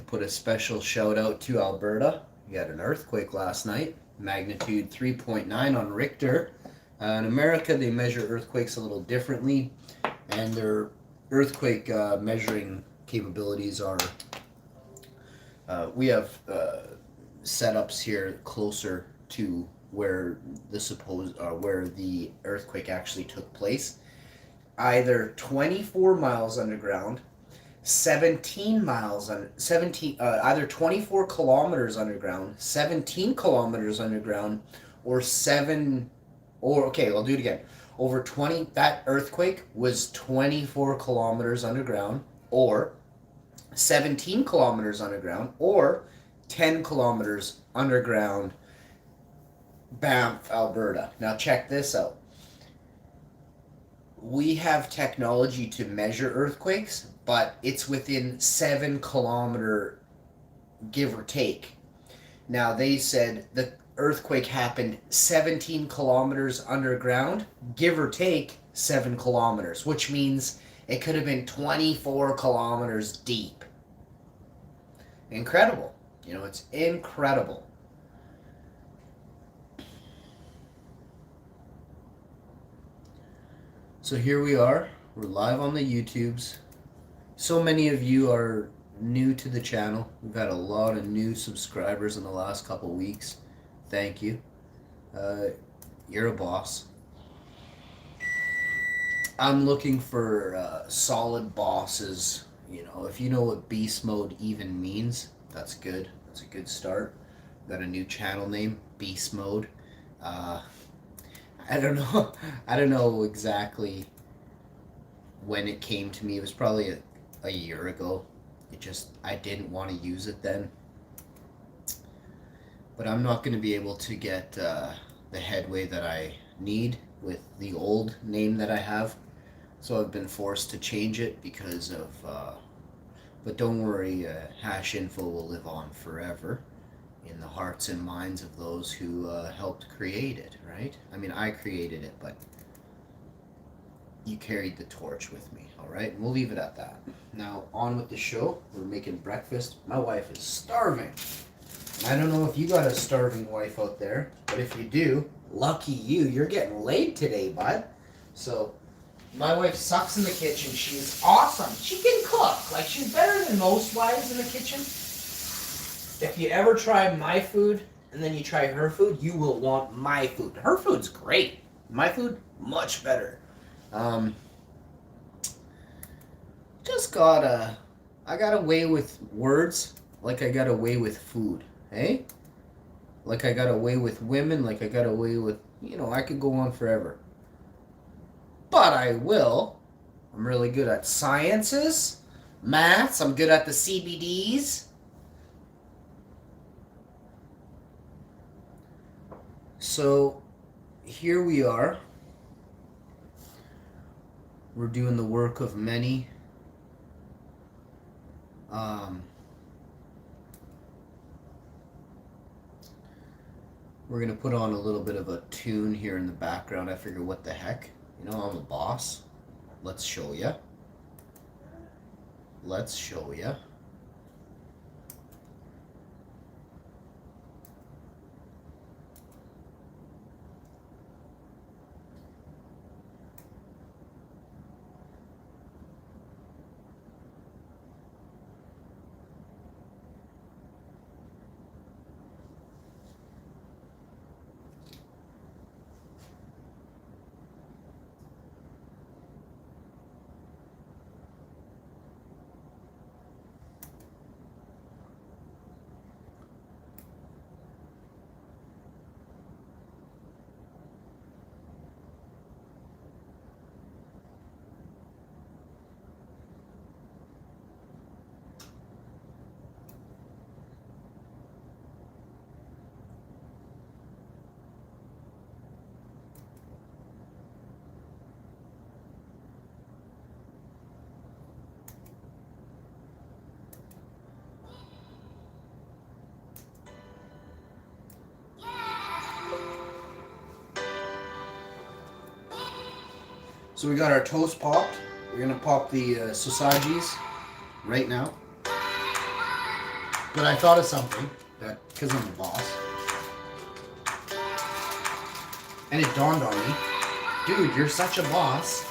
put a special shout out to Alberta. We had an earthquake last night, magnitude 3.9 on Richter. In America, they measure earthquakes a little differently, and their earthquake measuring capabilities are. We have setups here closer to where the earthquake actually took place, either 24 miles underground, 17 miles on 17 either 24 kilometers underground, 17 kilometers underground, or I'll do it again. Over 20 That earthquake was 24 kilometers underground, or 17 kilometers underground, or 10 kilometers underground, Banff, Alberta. Now check this out. We have technology to measure earthquakes, but it's within 7 kilometer, give or take. Now they said the earthquake happened 17 kilometers underground, give or take 7 kilometers, which means it could have been 24 kilometers deep. Incredible. It's incredible. So here we are. We're live on the YouTubes. So many of you are new to the channel. We've had a lot of new subscribers in the last couple weeks. Thank you. You're a boss. I'm looking for solid bosses. If you know what beast mode even means, that's good. That's a good start. Got a new channel name, Beast Mode. I don't know. I don't know exactly when it came to me. It was probably a year ago. I didn't want to use it then. But I'm not going to be able to get the headway that I need with the old name that I have. So I've been forced to change it because of... but don't worry, Hash Info will live on forever in the hearts and minds of those who helped create it, right? I mean, I created it, but you carried the torch with me, all right? And we'll leave it at that. Now, on with the show. We're making breakfast. My wife is starving. I don't know if you got a starving wife out there, but if you do, lucky you. You're getting laid today, bud. So, my wife sucks in the kitchen. She's awesome. She can cook. Like, she's better than most wives in the kitchen. If you ever try my food and then you try her food, you will want my food. Her food's great. My food, much better. I got away with words like I got away with food, hey? Like I got away with women, like I got away with, I could go on forever. But I will. I'm really good at sciences, maths, I'm good at the CBDs. So, here we are. We're doing the work of many. We're going to put on a little bit of a tune here in the background. I figure, what the heck? I'm the boss. Let's show ya. Let's show ya. So we got our toast popped. We're gonna pop the sausages right now. But I thought of something that, because I'm the boss, and it dawned on me, dude, you're such a boss.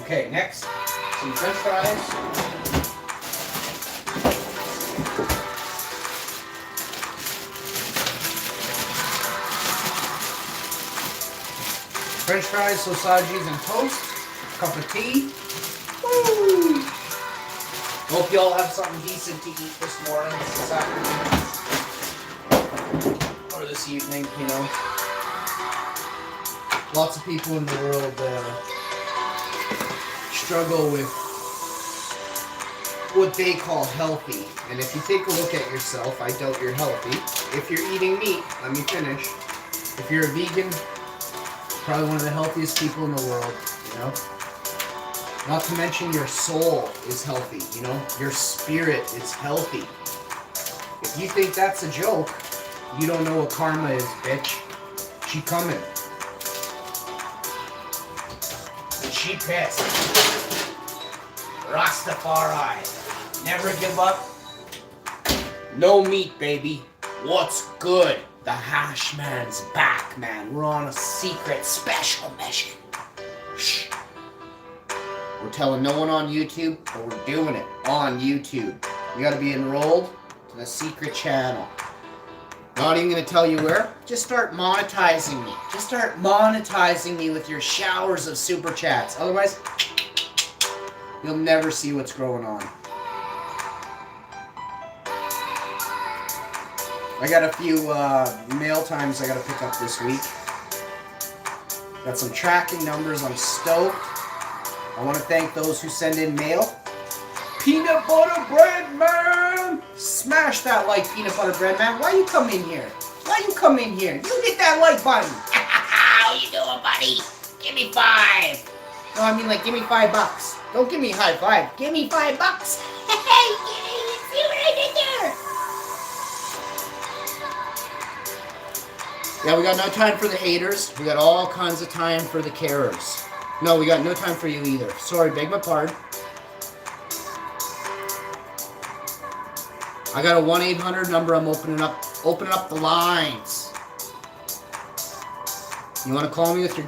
Okay, next, some French fries. French fries, sausages, and toast. Cup of tea. Woo! Hope y'all have something decent to eat this morning, this afternoon, or this evening, you know. Lots of people in the world struggle with what they call healthy. And if you take a look at yourself, I doubt you're healthy. If you're eating meat, let me finish. If you're a vegan, probably one of the healthiest people in the world, you know? Not to mention your soul is healthy, you know? Your spirit is healthy. If you think that's a joke, you don't know what karma is, bitch. She coming. She pissed. Rastafari. Never give up. No meat, baby. What's good? The hash man's back, man. We're on a secret special mission. Shh. We're telling no one on YouTube, but we're doing it on YouTube. You gotta be enrolled to the secret channel. Not even gonna tell you where. Just start monetizing me. Just start monetizing me with your showers of super chats. Otherwise, you'll never see what's going on. I got a few mail times I gotta pick up this week. Got some tracking numbers. I'm stoked. I want to thank those who send in mail. Peanut butter bread, man! Smash that like, peanut butter bread, man. Why you come in here? Why you come in here? You hit that like button. How you doing, buddy? Give me 5. No, I mean like give me $5. Don't give me high five. Give me $5. Hey, see what I did there? Yeah, we got no time for the haters. We got all kinds of time for the carers. No, we got no time for you either. Sorry, beg my pardon. I got a 1-800 number. I'm opening up the lines. You want to call me with your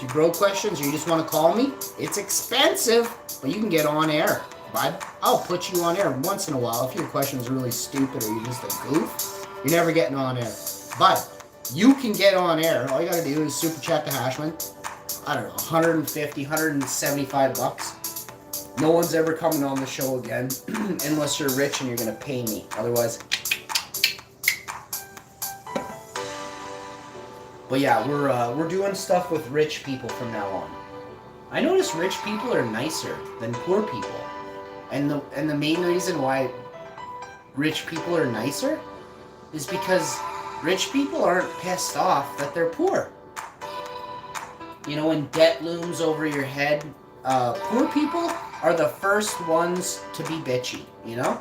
grow questions, or you just want to call me? It's expensive, but you can get on air, bud. I'll put you on air once in a while. If your question is really stupid or you're just a goof, you're never getting on air. But you can get on air. All you got to do is super chat to Hashman. I don't know, $150, $175. No one's ever coming on the show again, unless you're rich and you're gonna pay me. Otherwise, but yeah, we're doing stuff with rich people from now on. I notice rich people are nicer than poor people, and the main reason why rich people are nicer is because rich people aren't pissed off that they're poor. You know, when debt looms over your head, poor people are the first ones to be bitchy, you know?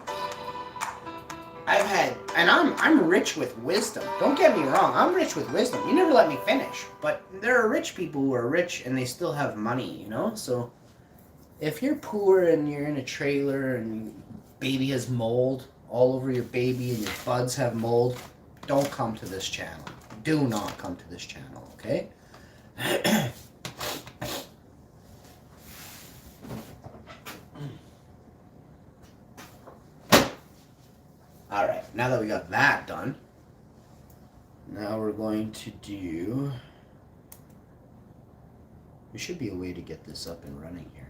I'm rich with wisdom. Don't get me wrong, I'm rich with wisdom. You never let me finish. But there are rich people who are rich and they still have money, you know? So if you're poor and you're in a trailer and your baby has mold all over your baby and your buds have mold, don't come to this channel. Do not come to this channel, okay? Alright, now that we got that done, now we're going to do... There should be a way to get this up and running here.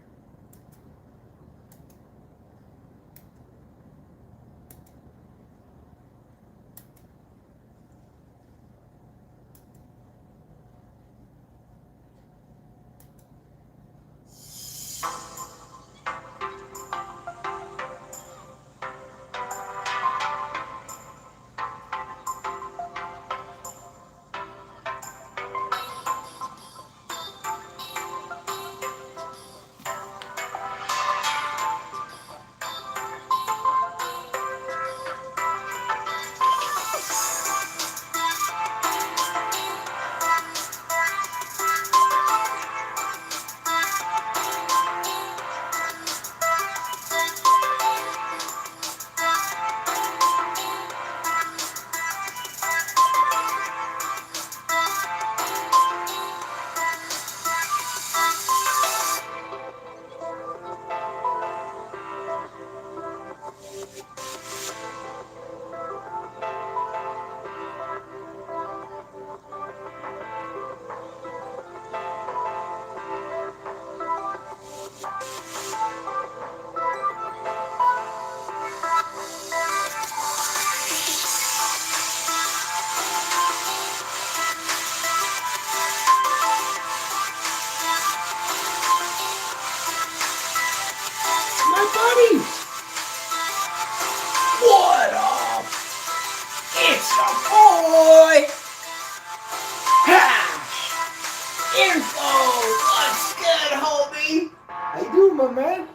my man?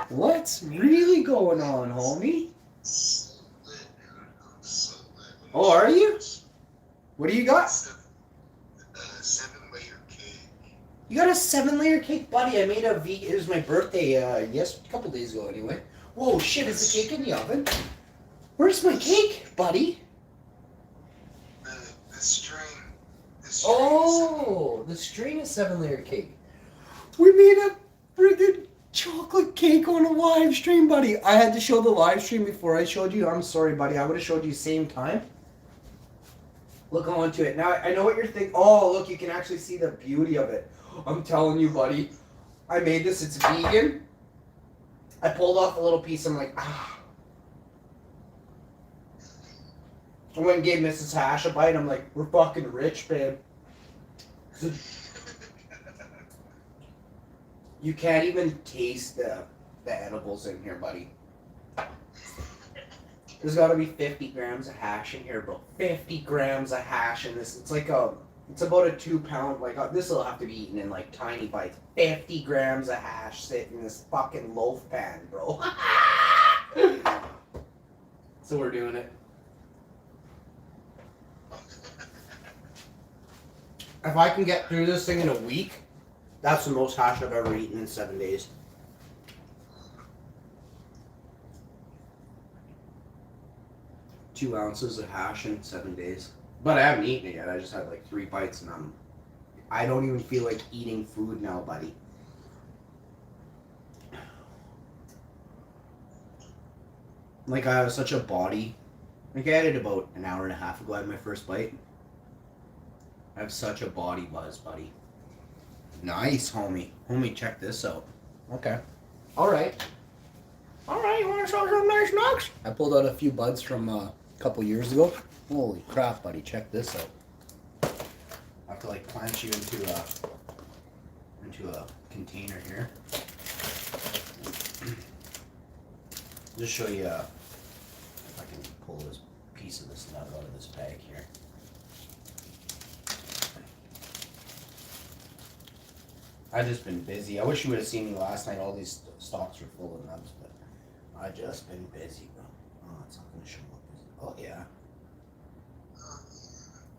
What's really going on, homie? Oh, are you? What do you got? 7-layer cake. You got a 7-layer cake, buddy. I made it was my birthday, a couple days ago anyway. Whoa, shit, is the cake in the oven? Where's my cake, buddy? The string. Oh, the string is 7-layer cake. We made a friggin' chocolate cake on a live stream, buddy. I had to show the live stream before I showed you. I'm sorry, buddy. I would have showed you same time. Look onto it. Now, I know what you're thinking. Oh, look, you can actually see the beauty of it. I'm telling you, buddy. I made this. It's vegan. I pulled off a little piece. I'm like, ah. I went and gave Mrs. Hash a bite. I'm like, we're fucking rich, babe. You can't even taste the edibles in here, buddy. There's got to be 50 grams of hash in here, bro. 50 grams of hash in this. It's like it's about a 2-pound, like, this will have to be eaten in, like, tiny bites. 50 grams of hash sitting in this fucking loaf pan, bro. So we're doing it. If I can get through this thing in a week, that's the most hash I've ever eaten in 7 days. Two ounces of hash in 7 days. But I haven't eaten it yet. I just had like 3 bites and I don't even feel like eating food now, buddy. Like, I have such a body. Like, I had it about an hour and a half ago. I had my first bite. I have such a body buzz, buddy. Nice, homie. Homie, check this out. Okay. Alright. Alright, you want to show some nice nugs? I pulled out a few buds from a couple years ago. Holy crap, buddy. Check this out. I have to, like, plant you into a container here. Just show you if I can pull this piece of this nut out of this bag here. I've just been busy. I wish you would have seen me last night. All these stocks were full of nuts, but I've just been busy, bro. Oh, it's not going to show up. Oh, yeah.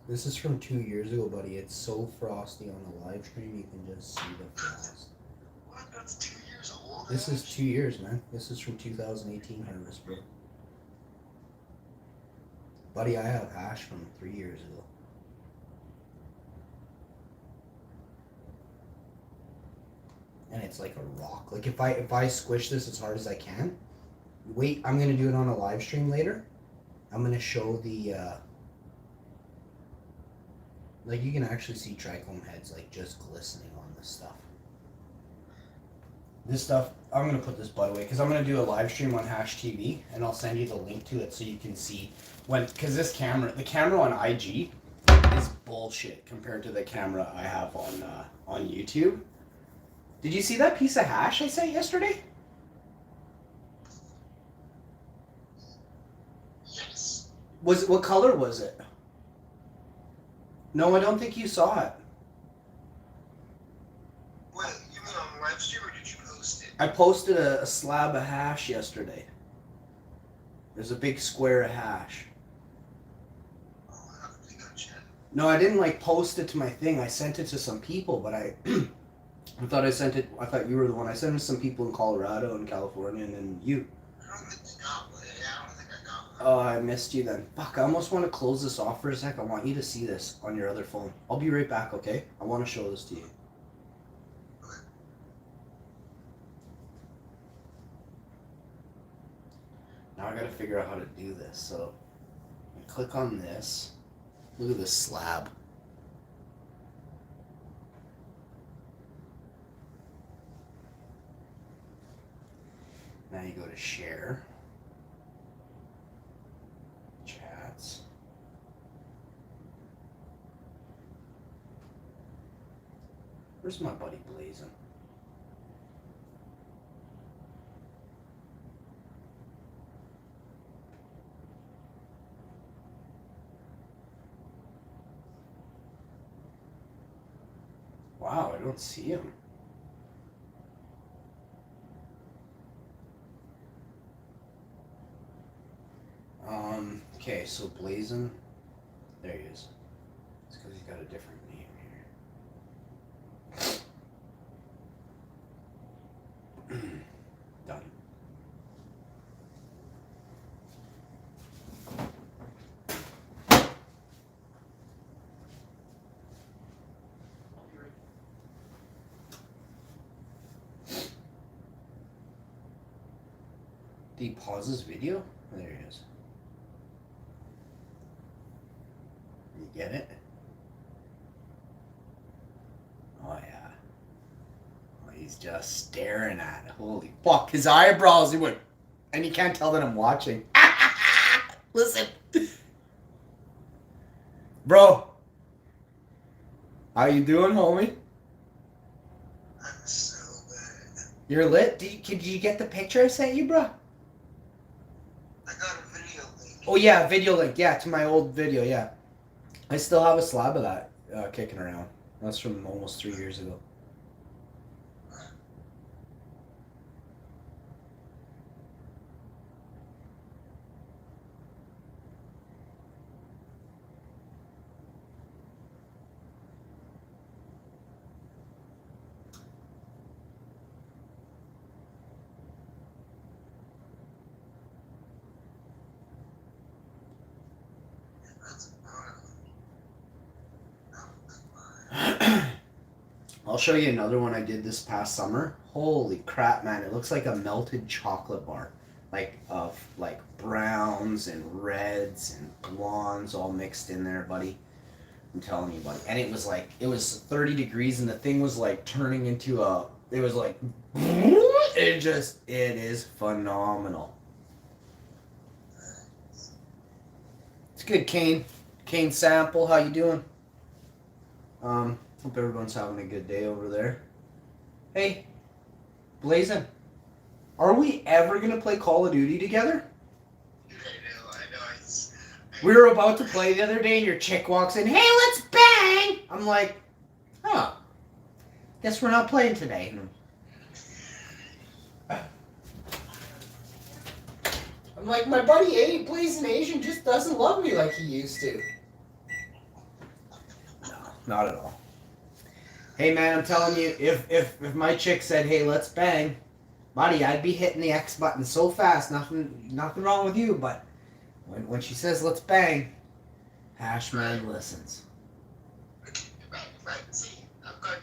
This is from 2 years ago, buddy. It's so frosty on the live stream, you can just see the frost. What? That's 2 years old? This is 2 years, man. This is from 2018 harvest, bro. Buddy, I have hash from 3 years ago. And it's like a rock. Like, if I squish this as hard as I can, wait, I'm gonna do it on a live stream later. I'm gonna show the like, you can actually see trichome heads like just glistening on this stuff. This stuff, I'm gonna put this bud away because I'm gonna do a live stream on Hash TV, and I'll send you the link to it so you can see because the camera on IG is bullshit compared to the camera I have on YouTube. Did you see that piece of hash I sent yesterday? Yes. What color was it? No, I don't think you saw it. What, you mean on live stream or did you post it? I posted a slab of hash yesterday. There's a big square of hash. Oh, I haven't really got a chat. No, I didn't like post it to my thing. I sent it to some people, but I thought you were the one. I sent it to some people in Colorado and California, and then you. I don't think I got one. Yeah, I don't think I got one. Oh, I missed you then. Fuck, I almost want to close this off for a sec. I want you to see this on your other phone. I'll be right back, okay? I want to show this to you. Okay. Now I gotta figure out how to do this. So, click on this. Look at this slab. Now you go to share. Chats. Where's my buddy Blazing? Wow, I don't see him. Okay, so Blazin. There he is. It's because he's got a different name here. Done. Did he pause his video? Oh, there he is. You get it? Oh yeah. Oh, he's just staring at it. Holy fuck. His eyebrows, he went. And you can't tell that I'm watching. Listen. Bro. How you doing, homie? I'm so bad. You're lit? Did you get the picture I sent you, bro? I got a video link. Oh yeah, video link. Yeah, to my old video, yeah. I still have a slab of that kicking around. That's from almost 3 years ago. I'll show you another one I did this past summer. Holy crap, man. It looks like a melted chocolate bar. Like of like browns and reds and blondes all mixed in there, buddy. I'm telling you, buddy. And it was 30 degrees and the thing was like turning into it was like, it is phenomenal. It's good, Kane. Kane Sample, how you doing? Hope everyone's having a good day over there. Hey, Blazin, are we ever gonna play Call of Duty together? I know. We were about to play the other day and your chick walks in, hey, let's bang! I'm like, huh, guess we're not playing today. I'm like, my buddy Blazin Asian just doesn't love me like he used to. No, not at all. Hey man, I'm telling you, if my chick said, hey, let's bang, buddy, I'd be hitting the X button so fast, nothing wrong with you, but when she says let's bang, Hashman listens. See, I'm glad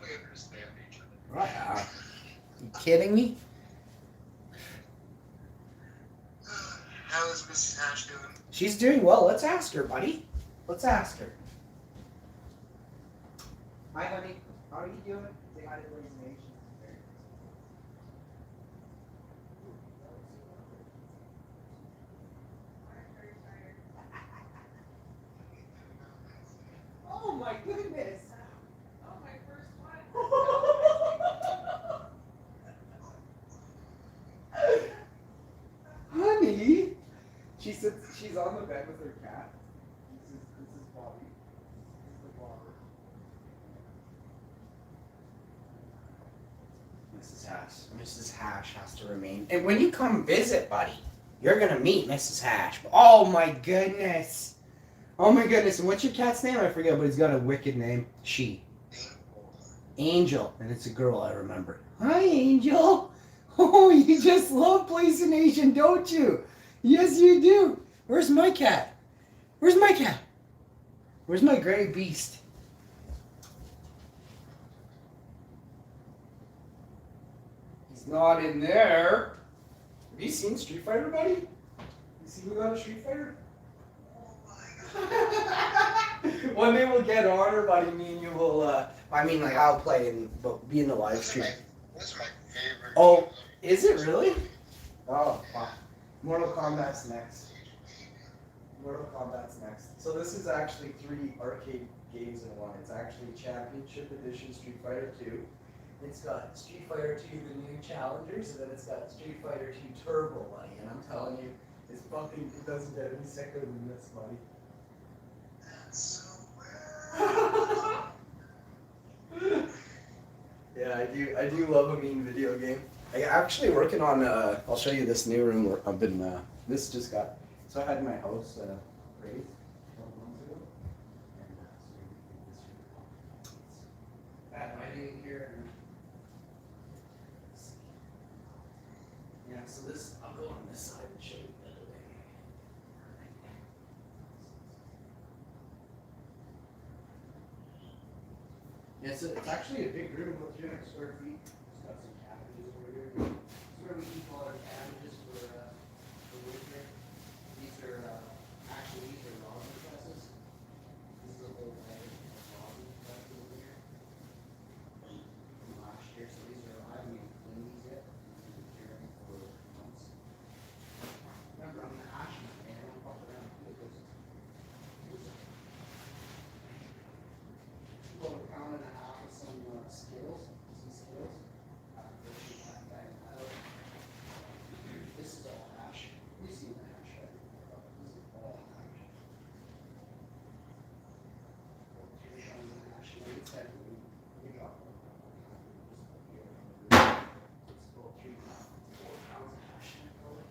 we understand each other. Right, you kidding me? How is Mrs. Hash doing? She's doing well, let's ask her, buddy. Let's ask her. Hi, honey. How are you doing? Say hi to Blazin Nation. Oh my goodness! Oh, my first one. Honey, she sits. She's on the bed with her cat. This is Bobby. This is the barber. Mrs. Hash has to remain. And when you come visit, buddy, you're gonna meet Mrs. Hash. Oh my goodness. Oh my goodness. And what's your cat's name? I forget, but he's got a wicked name. She. Angel. And it's a girl, I remember. Hi, Angel. Oh, you just love Blazin Asian, don't you? Yes, you do. Where's my cat? Where's my cat? Where's my gray beast? He's not in there. Have you seen Street Fighter, buddy? You see who got a Street Fighter? One day we'll get on her, buddy. Me and you will. Like I'll play and be in the live stream. This is my favorite. Oh, is it really? Oh, wow. Mortal Kombat's next. Mortal Kombat's next. So this is actually 3 arcade games in one. It's actually Championship Edition Street Fighter 2. It's got Street Fighter 2 The New Challengers, and then it's got Street Fighter 2 Turbo, buddy. And I'm telling you, it doesn't get any sicker than this, buddy. That's so weird. Yeah, I do love a mean video game. I'm actually working on, I'll show you this new room where I've been, this just got So I had my house raised a couple months ago, and so we did this year. Bad lighting in here, and yeah. So this, I'll go on this side and show you the other way. Yeah, so it's actually a big room, about 300 square feet. It's got some cabbages over here. It's where we keep all our cabbages for winter. These are actually rosin presses. This is a whole bag of rosin presses over here from last year. So these are, I haven't even cleaned these yet. These have been curing for months. Remember, I'm the ash man, I don't fuck around with this. About a pound and a half of some scales, some scales. This is all hash. We've seen the hash, right? This is all hash. About 3 pounds of hash. Maybe it's that we drop it. It's about 3 pounds, 4 pounds of hash in it, probably.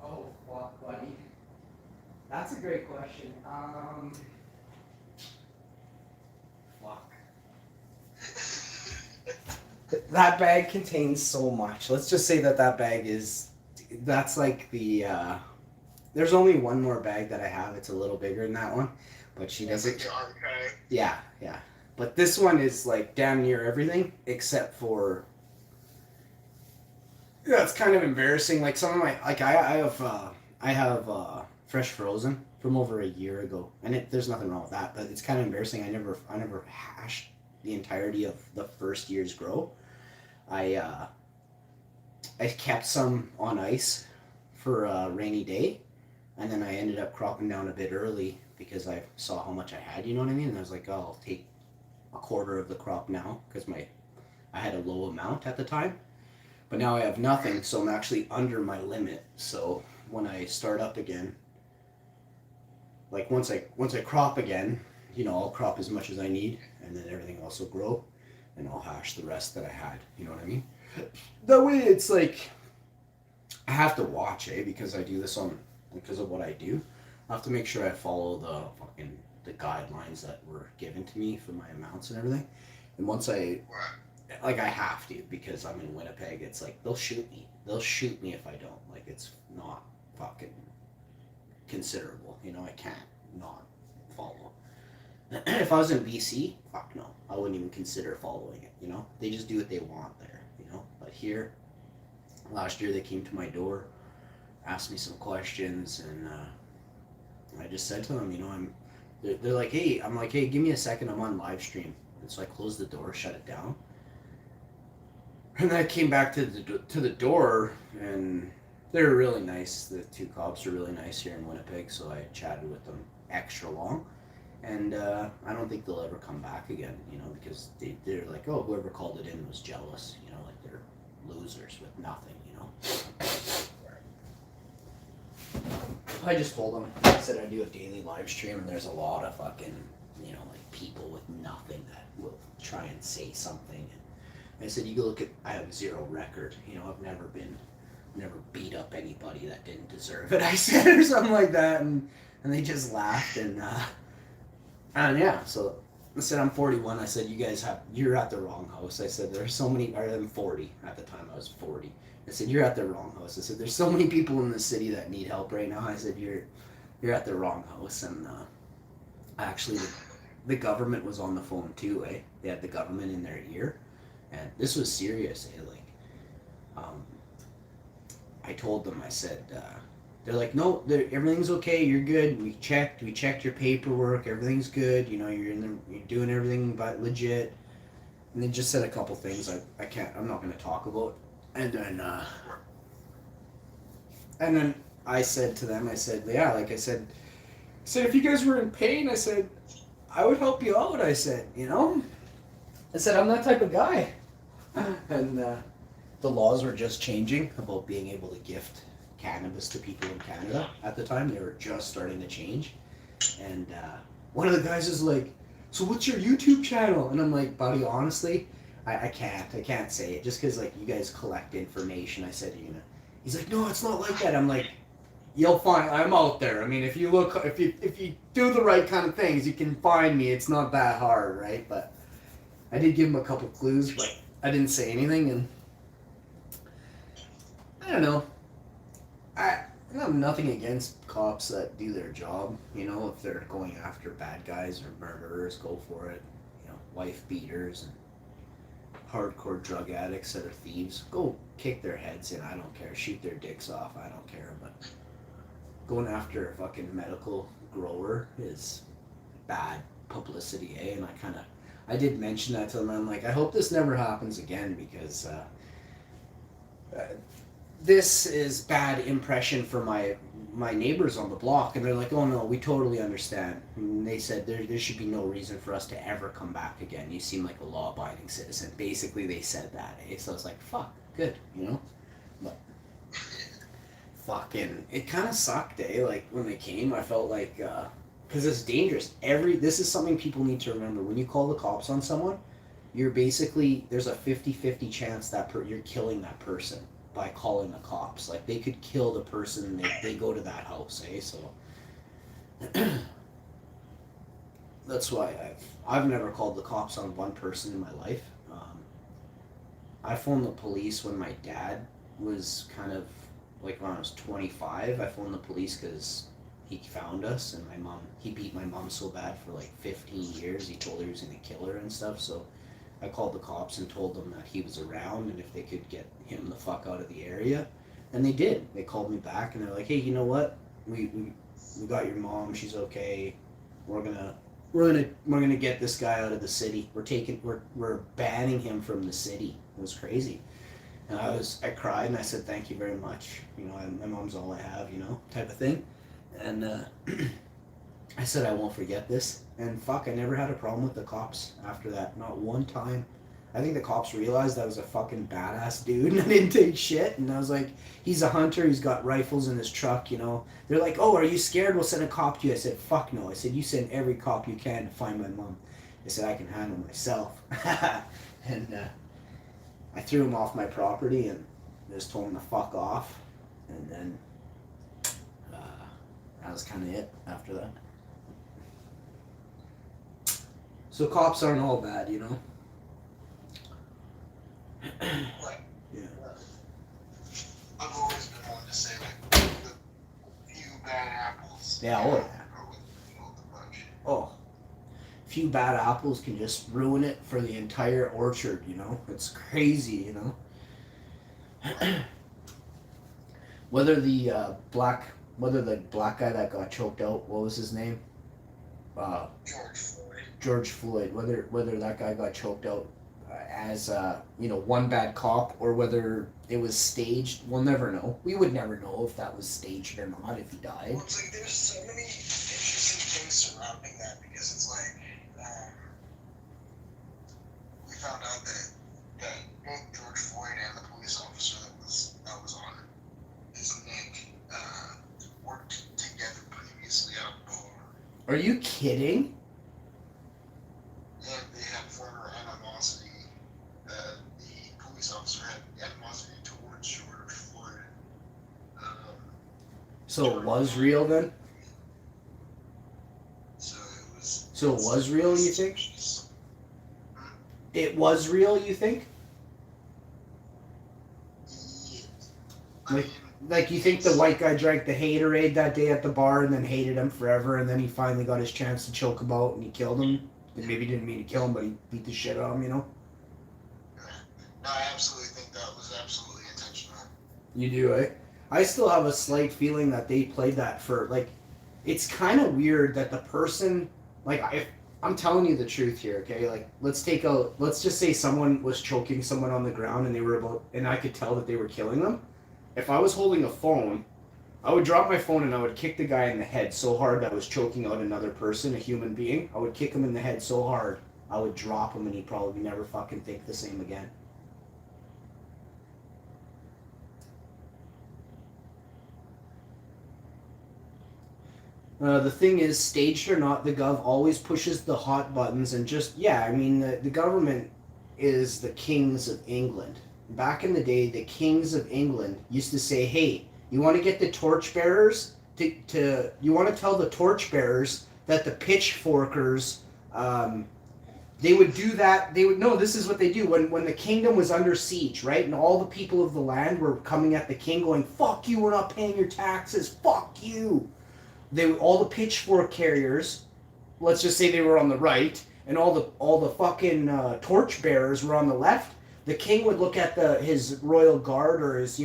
Oh, fuck, buddy. That's a great question. Fuck. That bag contains so much. Let's just say that bag is, that's like the, there's only one more bag that I have. It's a little bigger than that one, but she doesn't. The archive. Yeah, yeah. But this one is like damn near everything except for, yeah, it's kind of embarrassing. Like some of my, like I have fresh frozen from over a year ago, and there's nothing wrong with that, but it's kind of embarrassing. I never hashed the entirety of the first year's grow. I kept some on ice for a rainy day, and then I ended up cropping down a bit early because I saw how much I had. You know what I mean? And I was like, oh, I'll take a quarter of the crop now because I had a low amount at the time, but now I have nothing, so I'm actually under my limit. So when I start up again, like once I crop again, you know, I'll crop as much as I need, and then everything else will grow, and I'll hash the rest that I had. You know what I mean? That way, it's like I have to watch, because I do this because of what I do. I have to make sure I follow the guidelines that were given to me for my amounts and everything. And once I have to, because I'm in Winnipeg. It's like they'll shoot me. They'll shoot me if I don't. Like, it's not fucking considerable. You know, I can't not follow. If I was in BC, fuck no, I wouldn't even consider following it. You know, they just do what they want there. You know, but here, last year they came to my door, asked me some questions, and I just said to them, you know, they're like, hey, I'm like, hey, give me a second, I'm on live stream. And so I closed the door, shut it down. And then I came back to the door, and they were really nice. The two cops are really nice here in Winnipeg, so I chatted with them extra long. And I don't think they'll ever come back again, you know, because they're like, oh, whoever called it in was jealous, you know, like they're losers with nothing, you know. I just told them, I said I do a daily live stream, and there's a lot of fucking, you know, like people with nothing that will try and say something. And I said, you go look at, I have 0 record, you know, I've never beat up anybody that didn't deserve it, I said, or something like that, and they just laughed, and yeah, so I said, I'm 41, I said, you're at the wrong house. I said, there's so many, or I'm 40, at the time I was 40. I said, you're at the wrong house. I said, there's so many people in the city that need help right now. I said, you're at the wrong house. And actually, the government was on the phone too, eh? They had the government in their ear, and this was serious, eh? Like, I told them, I said, they're like, no, everything's okay, you're good. We checked your paperwork, everything's good. You know, you're doing everything but legit. And they just said a couple things I'm not going to talk about. And then I said to them, I said, yeah, like I said, if you guys were in pain, I said, I would help you out. I said, you know, I said, I'm that type of guy. And the laws were just changing about being able to gift cannabis to people in Canada at the time. They were just starting to change. And one of the guys is like, so what's your YouTube channel? And I'm like, buddy, honestly, I can't say it just because like you guys collect information. I said you're gonna. He's like, no, it's not like that. I'm like, you'll find. I'm out there. I mean, if you look, if you do the right kind of things, you can find me. It's not that hard, right? But I did give him a couple clues, but I didn't say anything, and I don't know. I have nothing against cops that do their job. You know, if they're going after bad guys or murderers, go for it. You know, wife beaters and hardcore drug addicts that are thieves, go kick their heads in. I don't care. Shoot their dicks off. I don't care. But going after a fucking medical grower is bad publicity, eh? And I did mention that to them. I'm like, I hope this never happens again because this is bad impression for my neighbors on the block. And they're like, oh no, we totally understand. And they said there should be no reason for us to ever come back again. You seem like a law-abiding citizen. Basically, they said that, eh? So I was like, fuck, good, you know? But fucking, it kind of sucked, eh? Like, when they came, I felt like, because it's dangerous. This is something people need to remember. When you call the cops on someone, you're basically, there's a 50-50 chance that you're killing that person by calling the cops. Like, they could kill the person they go to that house, eh? So that's why I've never called the cops on one person in my life. I phoned the police when my dad was kind of like when I was 25. I phoned the police because he found us, and he beat my mom so bad for like 15 years. He told her he was gonna kill her and stuff. So I called the cops and told them that he was around and if they could get him the fuck out of the area. And they did. They called me back and they're like, hey, you know what? We got your mom. She's okay. We're gonna get this guy out of the city. We're banning him from the city. It was crazy. And I cried and I said, thank you very much. You know, my mom's all I have, you know, type of thing. And I said I won't forget this, and fuck, I never had a problem with the cops after that, not one time. I think the cops realized I was a fucking badass dude and I didn't take shit, and I was like, he's a hunter, he's got rifles in his truck, you know. They're like, oh, are you scared? We'll send a cop to you. I said, fuck no. I said, you send every cop you can to find my mom. I said, I can handle myself. And I threw him off my property and just told him to fuck off, and then that was kind of it after that. So cops aren't all bad, you know? Right. Yeah. I've always been one to say, like, the few bad apples. Yeah, oh yeah. Are with the bunch. Oh. A few bad apples can just ruin it for the entire orchard, you know? It's crazy, you know? Whether the black guy that got choked out, what was his name? George Floyd. George Floyd, whether that guy got choked out as you know, one bad cop, or whether it was staged, we'll never know. We would never know if that was staged or not if he died. Well, it's like there's so many interesting things surrounding that because it's like we found out that both George Floyd and the police officer that was on his neck worked together previously at a bar. Are you kidding? And they had former animosity. The police officer had animosity towards George Floyd. So it was real then? So it was real, you think? It was real, you think? Yeah. Like you think the white guy drank the haterade that day at the bar and then hated him forever, and then he finally got his chance to choke him out and he killed him? And maybe he didn't mean to kill him, but he beat the shit out of him, you know? No, I absolutely think that was absolutely intentional. You do, eh? I still have a slight feeling that they played that for, like, it's kind of weird that the person, like, if I'm telling you the truth here, okay? Like, let's just say someone was choking someone on the ground and I could tell that they were killing them. If I was holding a phone, I would drop my phone and I would kick the guy in the head so hard that I was choking out another person, a human being. I would kick him in the head so hard, I would drop him and he'd probably never fucking think the same again. The thing is, staged or not, the gov always pushes the hot buttons and just, yeah, I mean, the government, is the kings of England. Back in the day, the kings of England used to say, hey, you want to get the torchbearers you want to tell the torchbearers that the pitchforkers, they would do that. They would, no, this is what they do. When the kingdom was under siege, right? And all the people of the land were coming at the king going, fuck you, we're not paying your taxes. Fuck you. All the pitchfork carriers, let's just say they were on the right, and all the fucking torchbearers were on the left. The king would look at his royal guard or his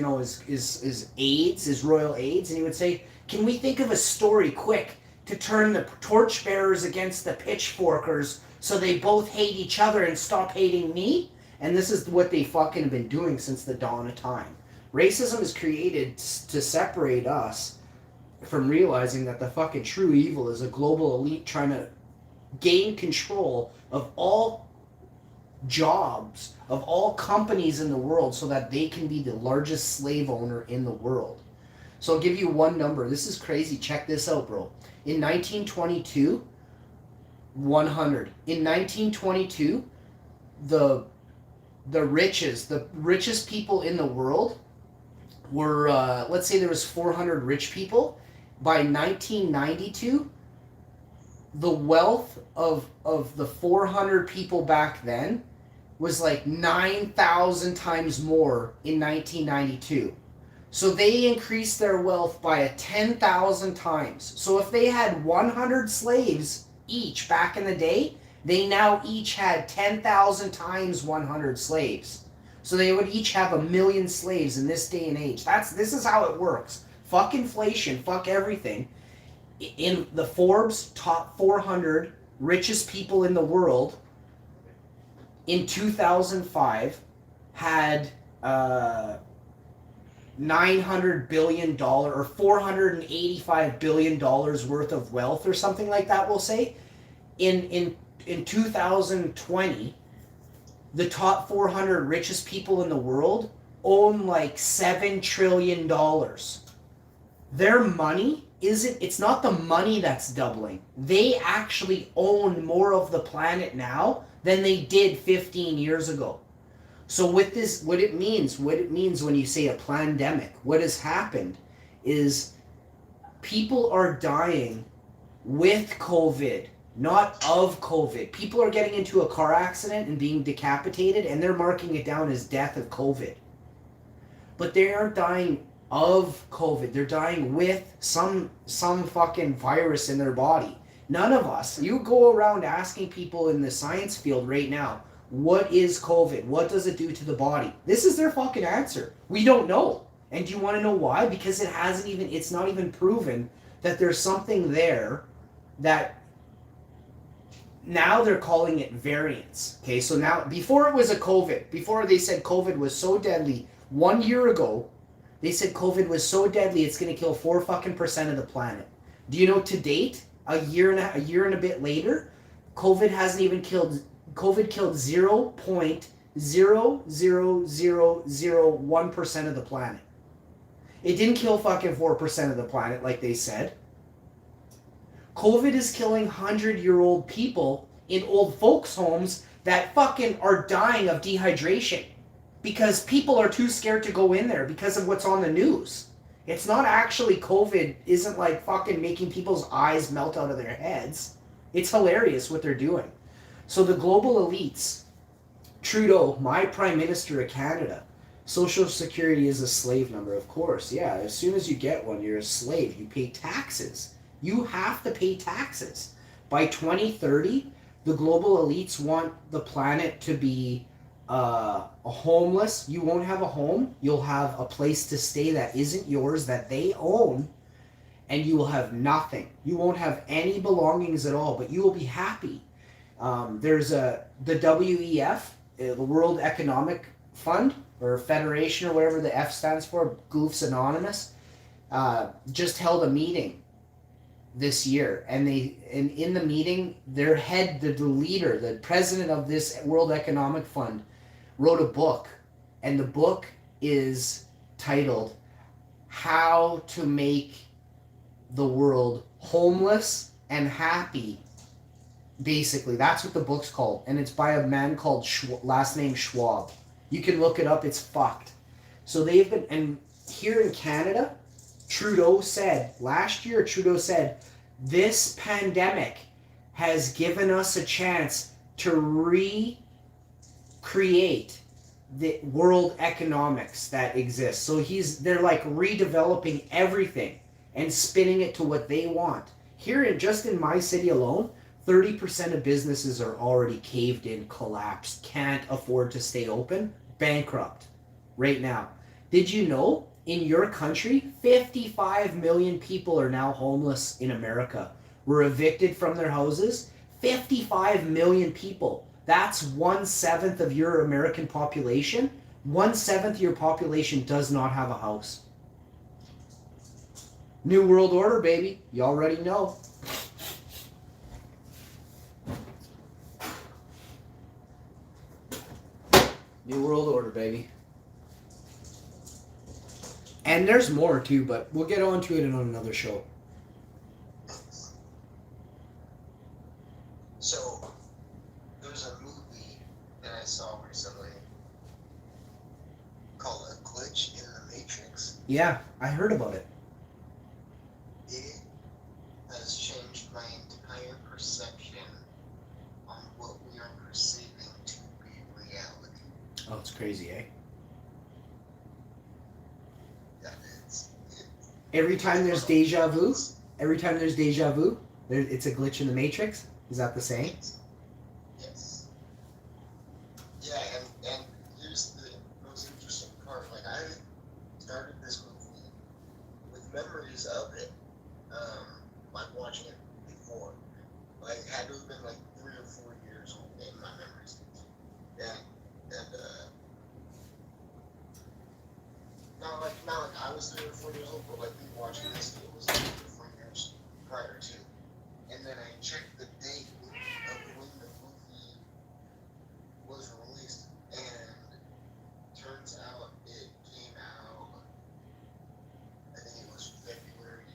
aides, his royal aides, and he would say, can we think of a story quick to turn the torchbearers against the pitchforkers so they both hate each other and stop hating me? And this is what they fucking have been doing since the dawn of time. Racism is created to separate us from realizing that the fucking true evil is a global elite trying to gain control of all jobs, of all companies in the world so that they can be the largest slave owner in the world. So I'll give you one number. This is crazy. Check this out, bro. In 1922, 100. In 1922, the richest people in the world were, let's say there was 400 rich people. By 1992, the wealth of the 400 people back then was like 9,000 times more in 1992. So they increased their wealth by 10,000 times. So if they had 100 slaves each back in the day, they now each had 10,000 times 100 slaves. So they would each have 1 million slaves in this day and age. This is how it works. Fuck inflation, fuck everything. In the Forbes top 400 richest people in the world in 2005 had $900 billion or $485 billion worth of wealth or something like that, we'll say. In 2020, the top 400 richest people in the world own like $7 trillion. Their money it's not the money that's doubling. They actually own more of the planet now than they did 15 years ago. So with this, what it means when you say a pandemic, what has happened is people are dying with COVID, not of COVID. People are getting into a car accident and being decapitated, and they're marking it down as death of COVID. But they aren't dying of COVID. They're dying with some fucking virus in their body. None of us. You go around asking people in the science field right now, what is COVID? What does it do to the body? This is their fucking answer. We don't know. And do you want to know why? Because it's not even proven that there's something there that now they're calling it variants. Okay, so now, before it was a COVID, before they said COVID was so deadly, 1 year ago, they said COVID was so deadly it's going to kill 4% of the planet. Do you know to date, a year and a bit later, COVID killed 0.00001% of the planet. It didn't kill fucking 4% of the planet like they said. COVID is killing 100-year-old people in old folks' homes that fucking are dying of dehydration because people are too scared to go in there because of what's on the news. It's not actually COVID isn't like fucking making people's eyes melt out of their heads. It's hilarious what they're doing. So the global elites, Trudeau, my Prime Minister of Canada, Social Security is a slave number, of course. Yeah, as soon as you get one, you're a slave. You pay taxes. You have to pay taxes. By 2030, the global elites want the planet to be homeless. You won't have a home. You'll have a place to stay that isn't yours, that they own, and you will have nothing. You won't have any belongings at all, but you will be happy. There's the WEF, the World Economic Fund, or Federation, or whatever the F stands for, Goofs Anonymous, just held a meeting this year, and in the meeting, their head, the leader, the president of this World Economic Fund, wrote a book, and the book is titled "How to Make the World Homeless and Happy Basically, that's what the book's called, and it's by a man called last name Schwab. You can look it up. It's fucked. So they've been, and here in Canada, Trudeau said last year. Trudeau said this pandemic has given us a chance to recreate the world economics that exists. So they're like redeveloping everything and spinning it to what they want. Here in my city alone, 30% of businesses are already caved in, collapsed, can't afford to stay open, bankrupt right now. Did you know in your country, 55 million people are now homeless in America? Were evicted from their houses. 55 million people. That's 1/7 of your American population. 1/7 of your population does not have a house. New World Order, baby. You already know. New World Order, baby. And there's more too, but we'll get on to it on another show. So, there's a movie that I saw recently called A Glitch in the Matrix. Yeah, I heard about it. It has changed my entire perception on what we are perceiving to be reality. Oh, it's crazy, eh? Yeah, Every time there's deja vu, it's a glitch in the Matrix. Is that the same? Yes. Yeah, and here's the most interesting part. Like, I started this movie with memories of it, like watching it before. Like, it had to have been like 3 or 4 years old in my memories. And not like I was 3 or 4 years old, but like me watching this, it was like 3 or 4 years prior to. And then I checked the date of when the movie was released, and turns out it came out, I think it was February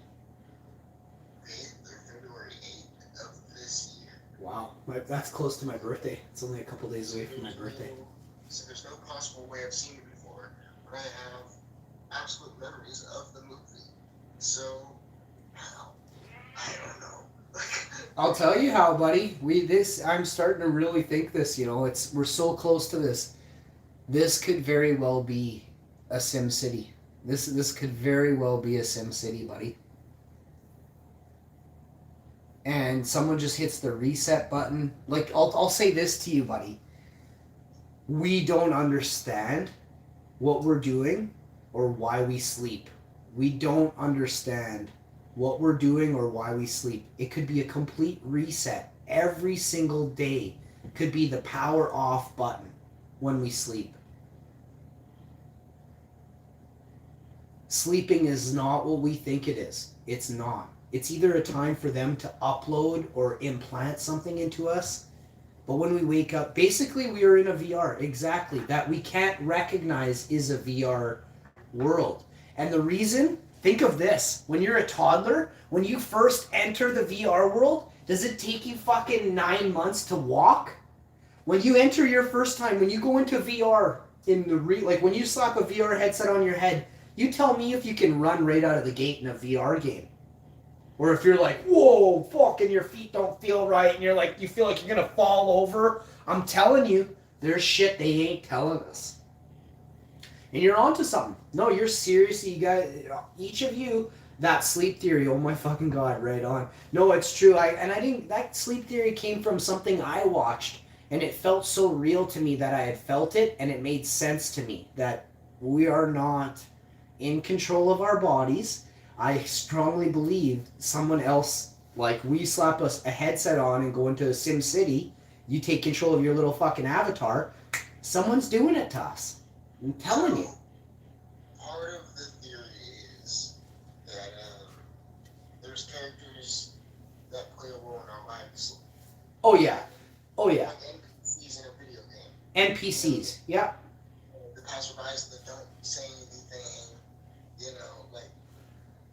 5th or February 8th of this year. Wow, that's close to my birthday. It's only a couple days away from my birthday. So there's no possible way I've seen it before, but I have absolute memories of the movie. So, how? I don't know. I'll tell you how, buddy. I'm starting to really think this. We're so close to this. This could very well be a Sim City. This could very well be a Sim City, buddy. And someone just hits the reset button. Like, I'll say this to you, buddy. We don't understand what we're doing or why we sleep. We don't understand what we're doing or why we sleep. It could be a complete reset. Every single day could be the power off button when we sleep. Sleeping is not what we think it is. It's not. It's either a time for them to upload or implant something into us. But when we wake up, basically we are in a VR. Exactly. That we can't recognize is a VR world. And the reason, think of this. When you're a toddler, when you first enter the VR world, does it take you fucking 9 months to walk? When you enter your first time, when you go into VR, like when you slap a VR headset on your head, you tell me if you can run right out of the gate in a VR game. Or if you're like, whoa, fuck, and your feet don't feel right, and you feel like you're gonna fall over. I'm telling you, there's shit they ain't telling us. And you're onto something. No, you're seriously, you guys, each of you, that sleep theory, oh my fucking God, right on. No, it's true. That sleep theory came from something I watched, and it felt so real to me that I had felt it, and it made sense to me that we are not in control of our bodies. I strongly believe someone else, like we slap us a headset on and go into a Sim City, you take control of your little fucking avatar, someone's doing it to us. I'm telling you. Part of the theory is that there's characters that play a role in our lives. Oh yeah. Oh yeah. Like NPCs in a video game. NPCs, yeah. The passerbys that don't say anything, like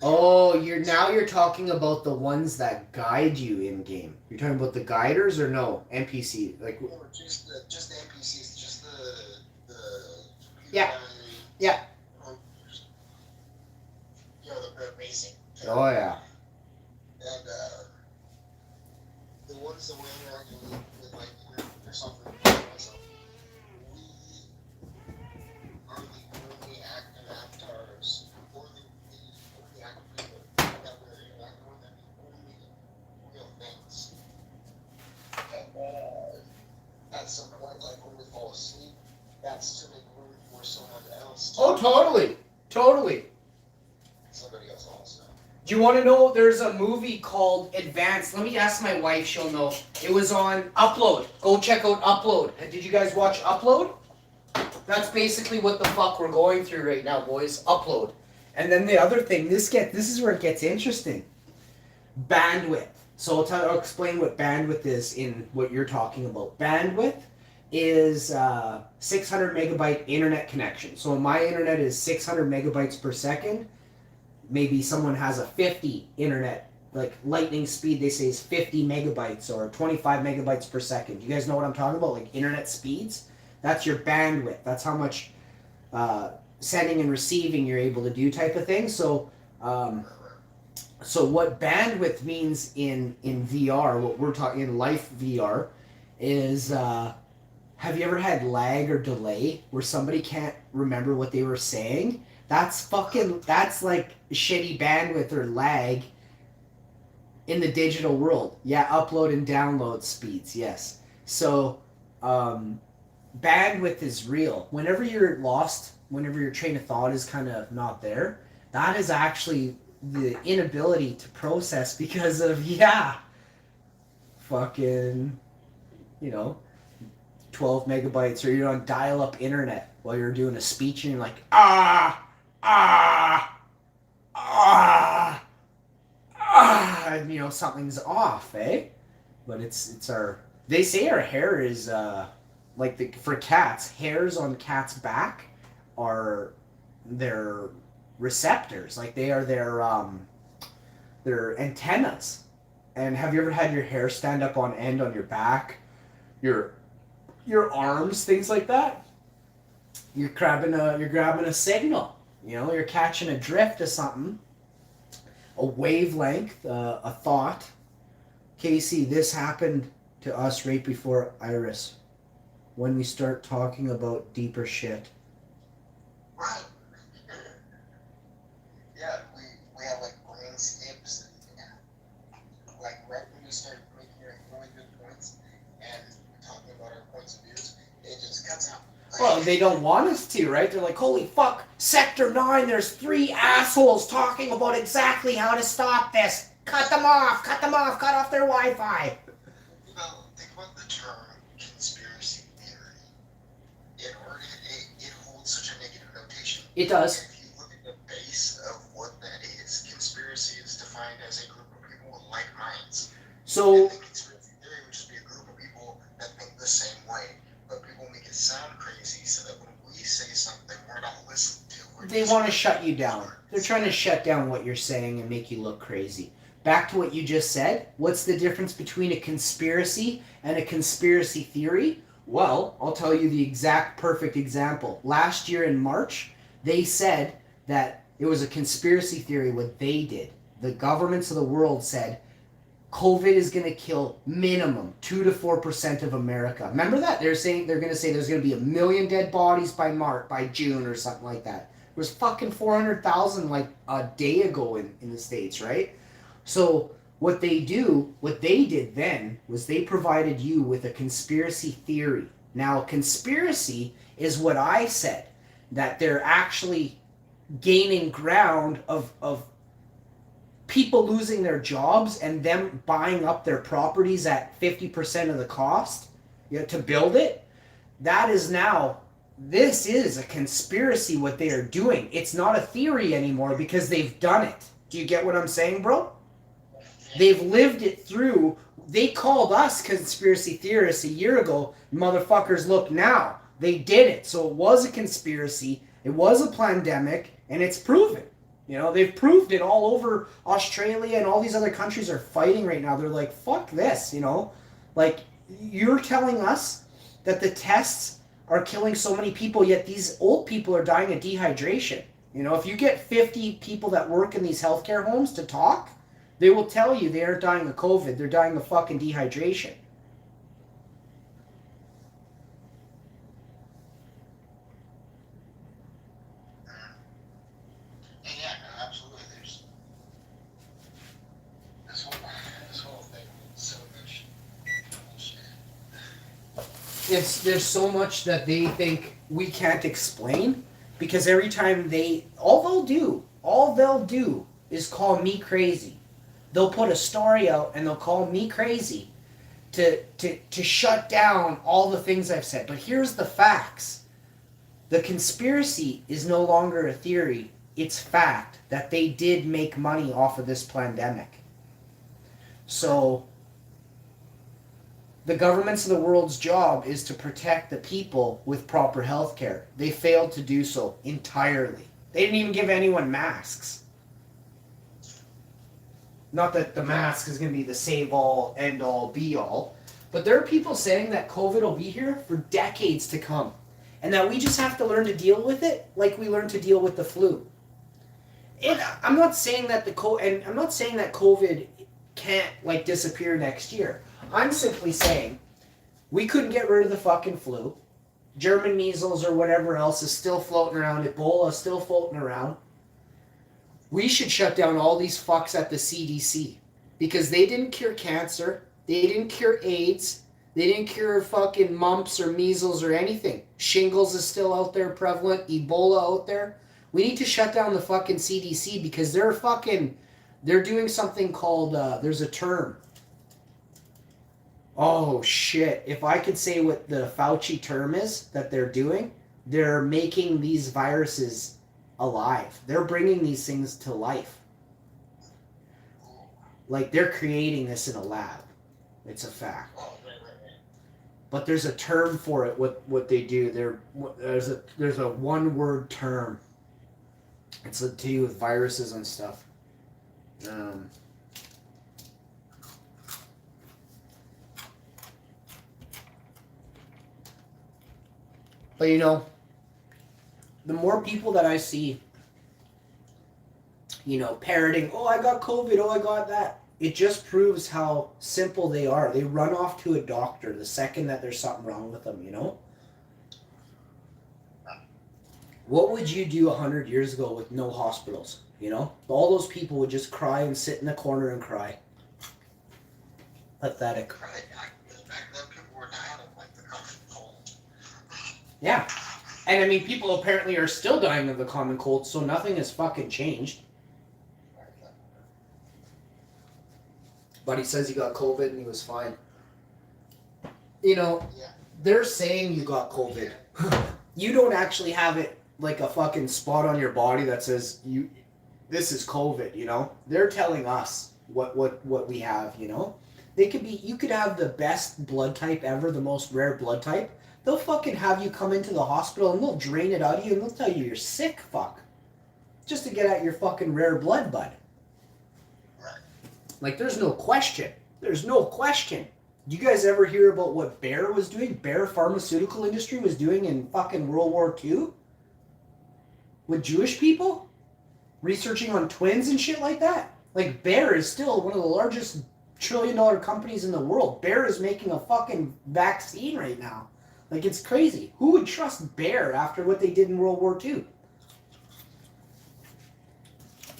Oh, you're talking about the ones that guide you in game. You're talking about the guiders or no NPC like. No, just the NPCs, just the Yeah. Yeah. You know, the basic. Oh yeah. And the ones that we're interacting with like yourself and myself, we are the only active avatars, or the only active people that we're interacting with, and the only real things. And at some point, like when we fall asleep, that's to make room for someone else. Oh, totally. Somebody else also. Do you want to know? There's a movie called Advanced. Let me ask my wife; she'll know. It was on Upload. Go check out Upload. Did you guys watch Upload? That's basically what the fuck we're going through right now, boys. Upload. And then the other thing, this is where it gets interesting. Bandwidth. So I'll explain what bandwidth is in what you're talking about. Bandwidth is 600 megabyte internet connection. So my internet is 600 megabytes per second. Maybe someone has a 50 internet, like lightning speed, they say is 50 megabytes or 25 megabytes per second. You guys know what I'm talking about? Like internet speeds? That's your bandwidth. That's how much sending and receiving you're able to do type of thing. So what bandwidth means in VR, what we're talking in life VR, is have you ever had lag or delay where somebody can't remember what they were saying? That's like shitty bandwidth or lag in the digital world. Yeah, upload and download speeds, yes. So bandwidth is real. Whenever you're lost, whenever your train of thought is kind of not there, that is actually the inability to process because of, fucking, 12 megabytes, or you're on dial-up internet while you're doing a speech and you're like, and something's off, eh? But it's our, they say our hair is for cats, hairs on cats' back are their receptors, like they are their antennas. And have you ever had your hair stand up on end on your back, your arms, things like that? You're grabbing a signal. You're catching a drift of something, a wavelength, a thought. Casey, this happened to us right before Iris, when we start talking about deeper shit. Right. Yeah, we have like brain skips, and like right when we start making really good points and talking about our points of views, it just cuts out. Well, they don't want us to, right? They're like, holy fuck, Sector 9, there's 3 assholes talking about exactly how to stop this. Cut them off, cut off their Wi-Fi. Think about the term conspiracy theory. It holds such a negative notation. It does. If you look at the base of what that is, conspiracy is defined as a group of people with like minds. So, and the conspiracy theory would just be a group of people that think the same way. But people make it sound crazy so that when we say something, we're not listened to. they want to shut you down. They're trying to shut down what you're saying and make you look crazy. Back to what you just said, what's the difference between a conspiracy and a conspiracy theory? Well, I'll tell you the exact perfect example. Last year in March, they said that it was a conspiracy theory what they did. The governments of the world said COVID is going to kill minimum 2 to 4% of America. Remember that? They're going to say there's going to be 1 million dead bodies by June or something like that. It was fucking 400,000 like a day ago in the States, right? So what they did then was they provided you with a conspiracy theory. Now, conspiracy is what I said, that they're actually gaining ground of people losing their jobs and them buying up their properties at 50% of the cost to build it. This is a conspiracy what they are doing. It's not a theory anymore because they've done it. Do you get what I'm saying, bro? They've lived it through. They called us conspiracy theorists a year ago. Motherfuckers, look now. They did it. So it was a conspiracy. It was a pandemic, and it's proven. You know, they've proved it all over Australia, and all these other countries are fighting right now. They're like, fuck this, you know? Like, you're telling us that the tests are killing so many people, yet these old people are dying of dehydration. You know, if you get 50 people that work in these healthcare homes to talk, they will tell you they aren't dying of COVID. They're dying of fucking dehydration. And yeah, no, absolutely. There's this whole thing is so much bullshit. There's so much that they think we can't explain, because every time all they'll do is call me crazy. They'll put a story out and they'll call me crazy to shut down all the things I've said. But here's the facts. The conspiracy is no longer a theory. It's fact that they did make money off of this pandemic. So the governments of the world's job is to protect the people with proper health care. They failed to do so entirely. They didn't even give anyone masks. Not that the mask is going to be the save-all, end-all, be-all, but there are people saying that COVID will be here for decades to come, and that we just have to learn to deal with it like we learned to deal with the flu. And I'm not saying that COVID can't disappear next year. I'm simply saying we couldn't get rid of the fucking flu. German measles or whatever else is still floating around. Ebola is still floating around. We should shut down all these fucks at the CDC, because they didn't cure cancer. They didn't cure AIDS. They didn't cure fucking mumps or measles or anything. Shingles is still out there prevalent. Ebola out there. We need to shut down the fucking CDC, because they're doing something called, there's a term. Oh shit, if I could say what the Fauci term is that they're doing, they're making these viruses alive. They're bringing these things to life. Like, they're creating this in a lab. It's a fact. But there's a term for it, what they do. There's a one-word term. It's to do with viruses and stuff. But you know, the more people that I see, you know, parroting, oh, I got COVID, oh, I got that, it just proves how simple they are. They run off to a doctor the second that there's something wrong with them, you know? What would you do 100 years ago with no hospitals, you know? All those people would just cry and sit in the corner and cry. Pathetic. Right. Back then, people were dying of like the common cold. Yeah. And I mean, people apparently are still dying of the common cold, so nothing has fucking changed. But he says he got COVID and he was fine. You know, Yeah. they're saying you got COVID. You don't actually have it like a fucking spot on your body that says this is COVID, you know? They're telling us what we have, you know? You could have the best blood type ever, the most rare blood type. They'll fucking have you come into the hospital and they'll drain it out of you and they'll tell you you're sick, fuck. Just to get at your fucking rare blood, bud. Right. Like, there's no question. There's no question. Do you guys ever hear about what Bayer was doing? Bayer pharmaceutical industry was doing in fucking World War II? With Jewish people? Researching on twins and shit like that? Like, Bayer is still one of the largest trillion-dollar companies in the world. Bayer is making a fucking vaccine right now. Like, it's crazy. Who would trust Bayer after what they did in World War II?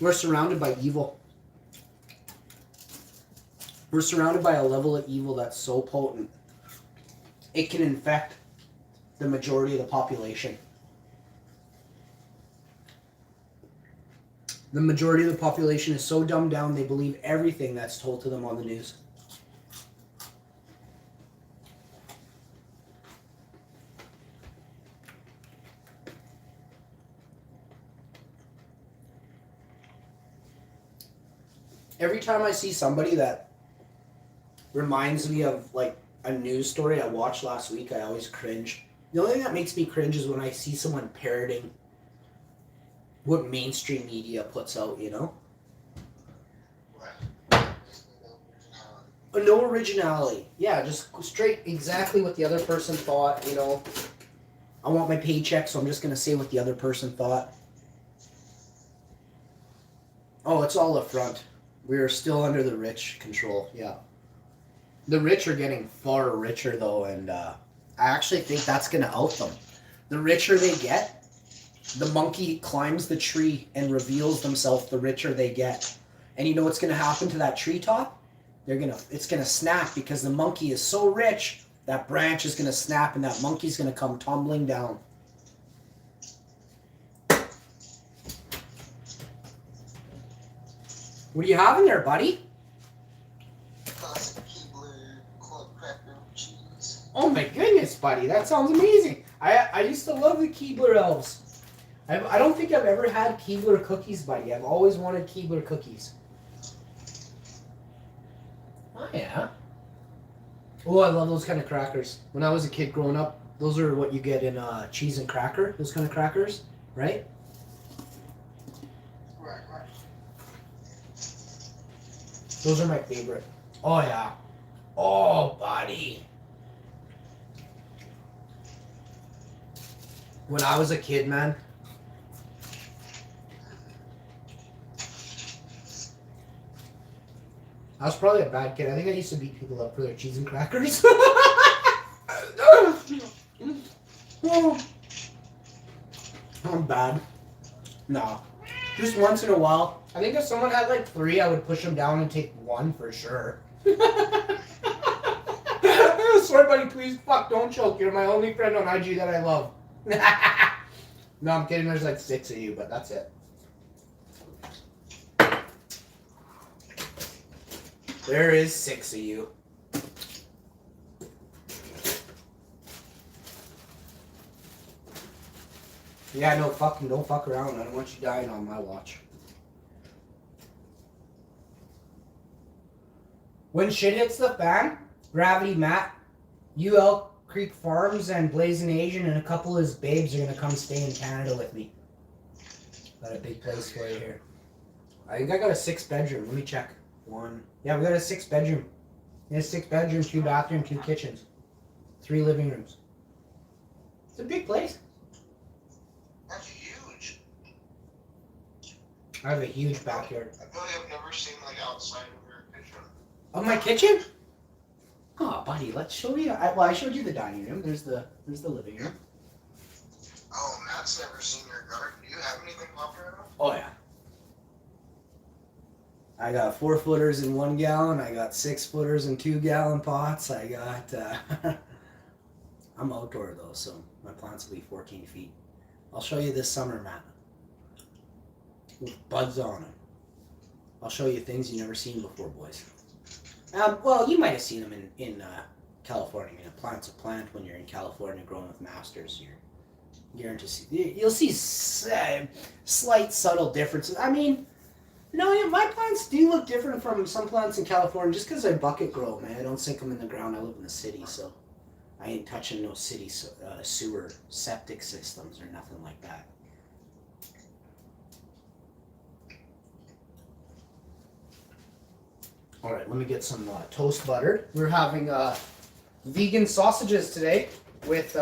We're surrounded by evil. We're surrounded by a level of evil that's so potent. It can infect the majority of the population. The majority of the population is so dumbed down they believe everything that's told to them on the news. Every time I see somebody that reminds me of like a news story I watched last week, I always cringe. The only thing that makes me cringe is when I see someone parroting what mainstream media puts out, you know? Right. There's no originality. No originality. Yeah, just straight exactly what the other person thought, you know. I want my paycheck, so I'm just going to say what the other person thought. Oh, it's all up front. We're still under the rich control, yeah. The rich are getting far richer, though, and I actually think that's going to out them. The richer they get, the monkey climbs the tree and reveals themselves the richer they get. And you know what's going to happen to that treetop? It's going to snap because the monkey is so rich, that branch is going to snap and that monkey's going to come tumbling down. What are you having there, buddy? Classic Keebler club cracker cheese. Oh my goodness, buddy, that sounds amazing. I used to love the Keebler elves. I don't think I've ever had Keebler cookies, buddy. I've always wanted Keebler cookies. Oh yeah. Oh, I love those kind of crackers. When I was a kid growing up, those are what you get in cheese and cracker. Those kind of crackers, right? Right, right. Those are my favorite. Oh yeah. Oh, buddy. When I was a kid, man. I was probably a bad kid. I think I used to beat people up for their cheese and crackers. I'm bad. No. Just once in a while. I think if someone had like 3, I would push them down and take 1 for sure. Sorry, buddy, please. Fuck, don't choke. You're my only friend on IG that I love. No, I'm kidding. There's like 6 of you, but that's it. There is 6 of you. Yeah, no, fucking don't fuck around. I don't want you dying on my watch. When shit hits the fan, Gravity Matt, UL Creek Farms, and Blazing Asian, and a couple of his babes are gonna come stay in Canada with me. Got a big place for you here. I think I got a 6-bedroom. Let me check. 1. Yeah, we got a 6-bedroom. Yeah, 6-bedroom, 2 bathroom, 2 kitchens, 3 living rooms. It's a big place. That's huge. I have a huge backyard. I feel like I've never seen like outside of your kitchen. Of my kitchen? Oh, buddy, let's show you. I showed you the dining room. There's the living room. Oh, Matt's never seen your garden. Do you have anything popped right now? Oh yeah. I got 4-footers in 1 gallon. I got 6-footers in 2-gallon pots. I got. I'm outdoor though, so my plants will be 14 feet. I'll show you this summer, Matt. With buds on them. I'll show you things you've never seen before, boys. Well, you might have seen them in California. I mean, a plant's a plant. When you're in California growing with masters, you're into you'll see slight subtle differences. I mean, no, yeah, my plants do look different from some plants in California just because I bucket grow, man. I don't sink them in the ground. I live in the city, so I ain't touching no city sewer septic systems or nothing like that. All right, let me get some toast buttered. We're having vegan sausages today with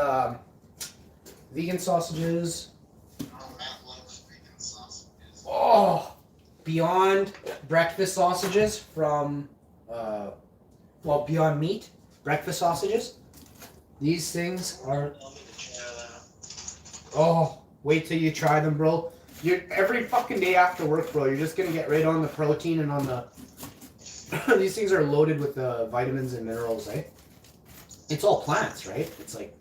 vegan sausages. Oh, Matt loves vegan sausages. Oh, Beyond breakfast sausages from, Beyond Meat breakfast sausages. These things are, oh, wait till you try them, bro. Every fucking day after work, bro, you're just gonna get right on the protein and on the, these things are loaded with vitamins and minerals, eh? It's all plants, right? It's like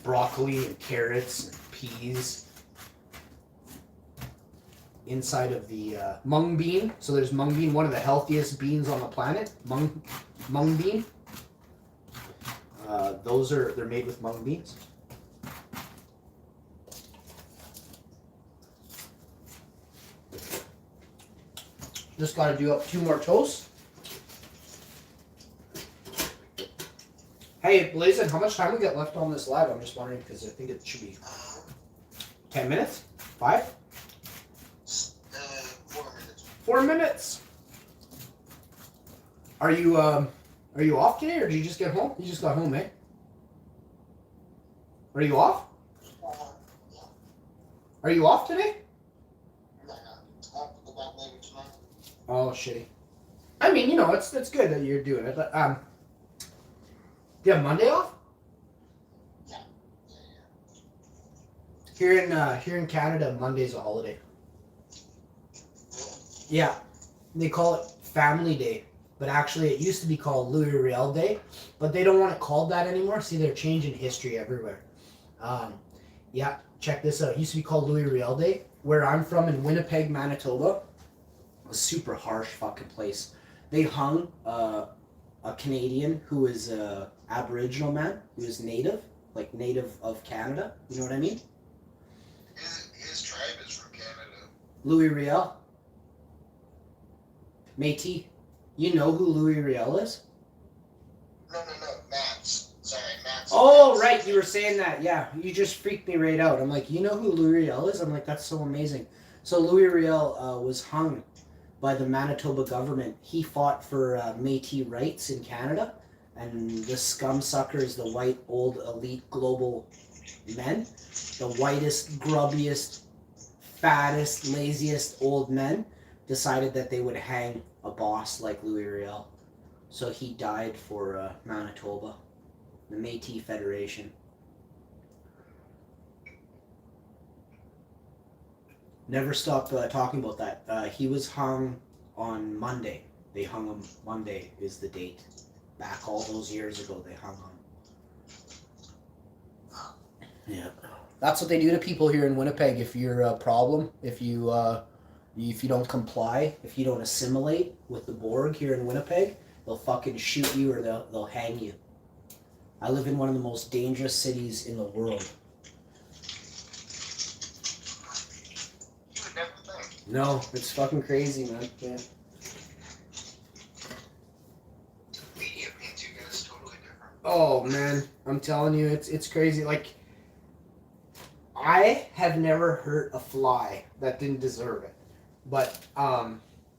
broccoli and carrots and peas. Inside of the mung bean. So there's mung bean, one of the healthiest beans on the planet. Mung bean. They're made with mung beans. Just got to do up 2 more toasts. Hey, Blazin, how much time we got left on this live? I'm just wondering because I think it should be 10 minutes? 5? 4 minutes. Are you off today, or did you just get home? You just got home, eh? Are you off? Yeah. Are you off today? No, no. I'll have to go back later tonight. Oh, shitty. I mean, it's good that you're doing it, but do you have Monday off? Yeah. Here in Canada, Monday's a holiday. Really? Yeah, they call it Family Day, but actually it used to be called Louis Riel Day, but they don't want it called that anymore. See, they're changing history everywhere. Yeah, check this out. It used to be called Louis Riel Day. Where I'm from in Winnipeg, Manitoba, a super harsh fucking place. They hung a Canadian who is a Aboriginal man, who is native of Canada. You know what I mean? His tribe is from Canada. Louis Riel. Métis. You know who Louis Riel is? No. Matt's. Sorry, Matt's. Oh, right. You were saying that. Yeah. You just freaked me right out. I'm like, you know who Louis Riel is? I'm like, that's so amazing. So Louis Riel was hung by the Manitoba government. He fought for Métis rights in Canada. And the scum suckers, the white, old, elite, global men, the whitest, grubbiest, fattest, laziest old men, decided that they would hang a boss like Louis Riel. So he died for Manitoba, the Métis Federation. Never stop talking about that. He was hung on Monday. They hung him Monday is the date. Back all those years ago, they hung him. Yeah. That's what they do to people here in Winnipeg. If you're a problem, if you don't comply, if you don't assimilate with the Borg here in Winnipeg, they'll fucking shoot you or they'll hang you. I live in one of the most dangerous cities in the world. You would never think. No, it's fucking crazy, man. Yeah. Media paints you guys totally different. Oh man, I'm telling you, it's crazy. Like, I have never hurt a fly that didn't deserve it. But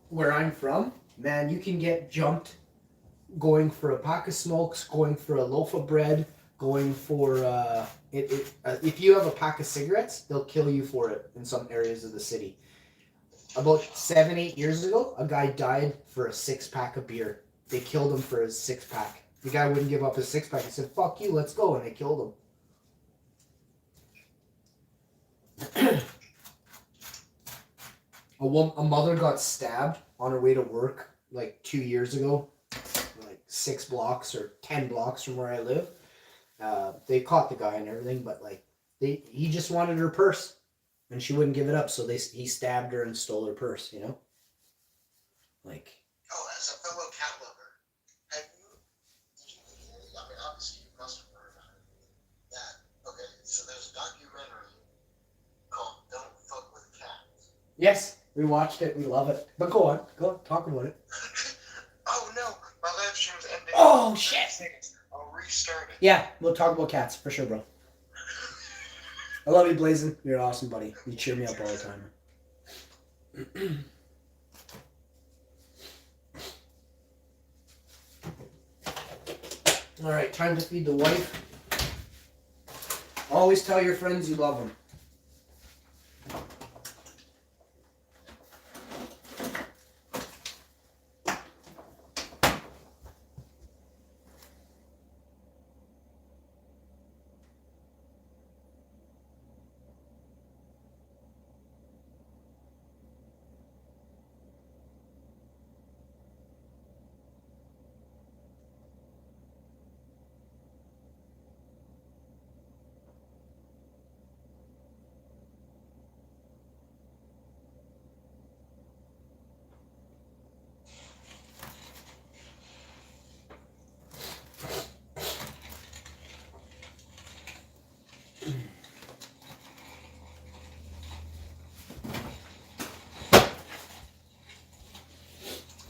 where I'm from, man, you can get jumped going for a pack of smokes, going for a loaf of bread, going for if you have a pack of cigarettes, they'll kill you for it in some areas of the city. About 7-8 years ago, a guy died for a 6-pack of beer. They killed him for his 6-pack. The guy wouldn't give up his 6-pack. He said, "Fuck you, let's go," and they killed him. A mother got stabbed on her way to work like 2 years ago, like 6 blocks or 10 blocks from where I live. They caught the guy and everything, but like he just wanted her purse, and she wouldn't give it up, so he stabbed her and stole her purse. You know, like. Oh, as a fellow cat lover, have you? Did you hear? I mean, obviously you must have heard about it. That okay? So there's a documentary called "Don't Fuck with Cats." Yes, we watched it. We love it. But go on, talk about it. Oh no, my live stream's ending. Oh shit! I'll restart it. Yeah, we'll talk about cats for sure, bro. I love you, Blazin. You're awesome, buddy. You cheer me up all the time. All right, time to feed the wife. Always tell your friends you love them.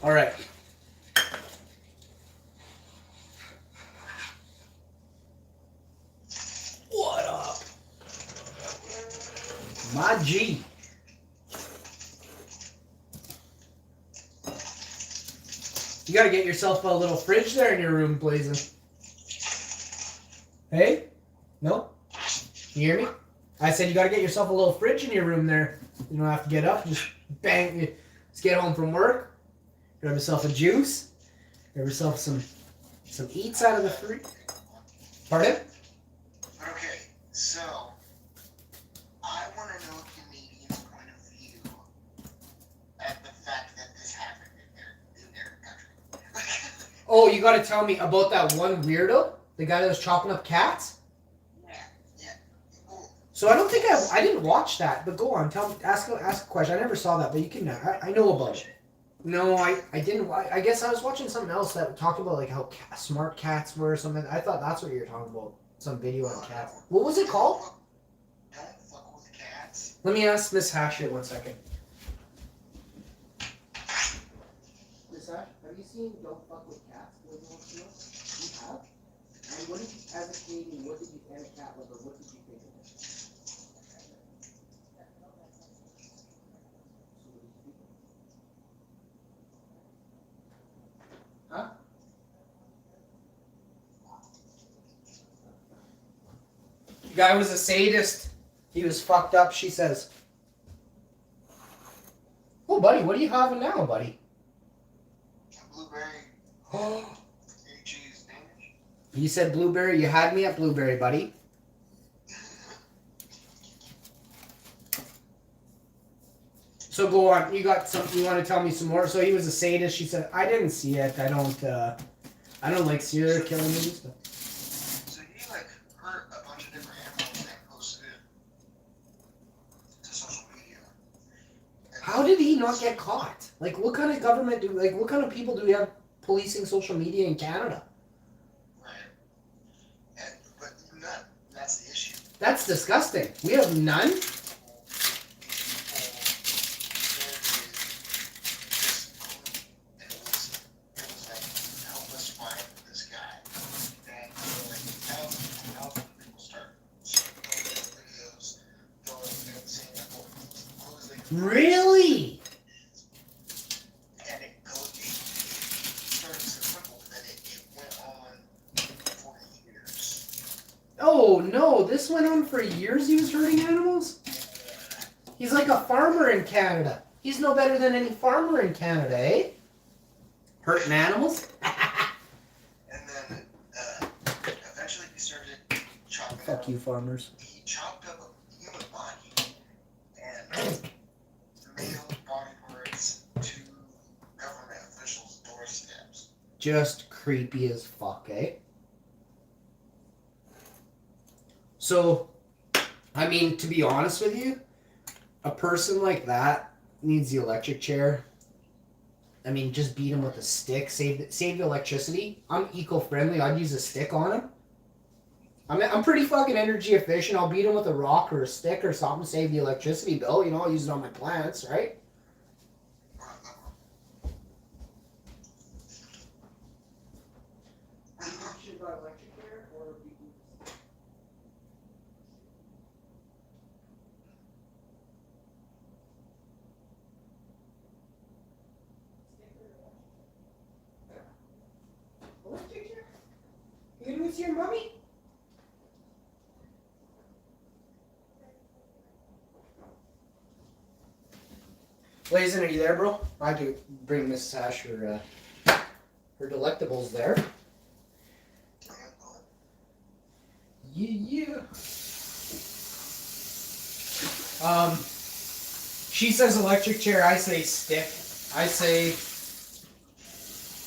All right. What up? My G. You gotta get yourself a little fridge there in your room, Blazing. Hey? No? You hear me? I said you gotta get yourself a little fridge in your room there. You don't have to get up, just bang. Just get home from work, grab yourself a juice, grab yourself some eats out of the fridge. Pardon? Okay, so I want to know a Canadian's point of view at the fact that this happened in their country. Oh, you gotta tell me about that one weirdo? The guy that was chopping up cats? Yeah. Well, So I don't think I didn't watch that, but go on, tell me, ask a question. I never saw that, but you can, I know about it. No, I didn't. I guess I was watching something else that talked about like how smart cats were or something. I thought that's what you were talking about. Some video on cats. What was it called? don't fuck with cats. Let me ask Miss Hash here 1 second. Miss Hash, have you seen Don't Fuck with Cats? You have? And what did you, as a Canadian, what did you, and a cat lover, what did you think of it? Huh? The guy was a sadist. He was fucked up, she says. Oh, buddy, what are you having now, buddy? Blueberry, cream cheese, Danish. You said blueberry. You had me at blueberry, buddy. So go on. You got something you want to tell me some more? So he was a sadist. She said, I didn't see it. I don't like serial killing movies. But... So he like hurt a bunch of different animals and posted it to social media. And How did he not get caught? Like, what kind of government do, like, what kind of people do we have policing social media in Canada? Right. But none. That's the issue. That's disgusting. We have none? Really? And it started so simple that it went on for years. Oh no, this went on for years. He was hurting animals? He's like a farmer in Canada. He's no better than any farmer in Canada, eh? Hurting animals? And then eventually he started chopping Fuck up. you, farmers. He chopped up a human body and mailed body parts to government officials' doorsteps. Just creepy as fuck, eh? So, I mean, to be honest with you, a person like that needs the electric chair. I mean, just beat him with a stick, save the electricity. I'm eco-friendly. I'd use a stick on him. I'm pretty fucking energy efficient. I'll beat him with a rock or a stick or something, save the electricity bill. You know, I'll use it on my plants, right? You gonna miss your mommy? Blazin, are you there, bro? I have to bring Mrs. Ash her delectables there. Yeah. She says electric chair. I say stick.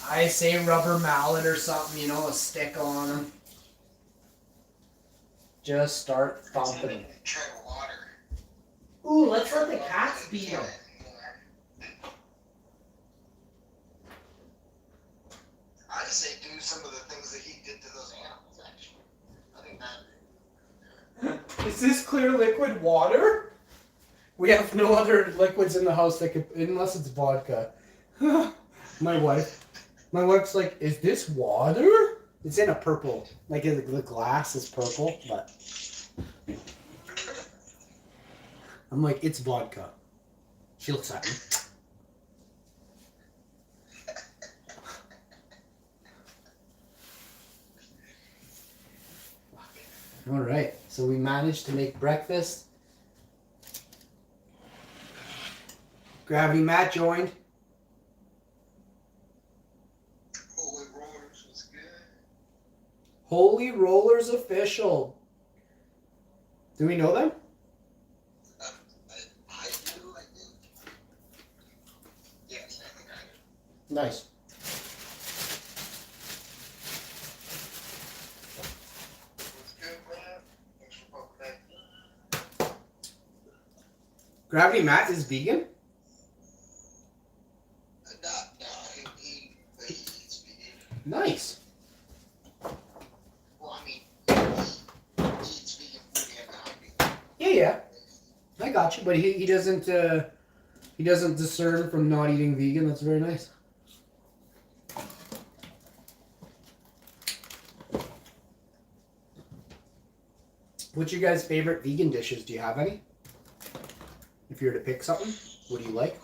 I say rubber mallet or something. You know, a stick on them. Just start thumping them. Try water. Ooh, let's let the cats beat them. I say do some of the things that he did to those animals, actually. I think that... Is this clear liquid water? We have no other liquids in the house that could, unless it's vodka. My wife's like, is this water? It's in a purple, like the glass is purple, but I'm like, it's vodka. She looks at me. All right. So we managed to make breakfast. Gravity Matt joined. Holy Rollers was good. Holy Rollers official. Do we know them? I do. Yes, I think I do. Nice. What's good, man? Thanks for popping back. Gravity Matt is vegan? He eats vegan. Nice. Well, I mean, he eats vegan food and non-vegan. Yeah. I got you, but he doesn't discern from not eating vegan. That's very nice. What's your guys' favorite vegan dishes? Do you have any? If you were to pick something, what do you like?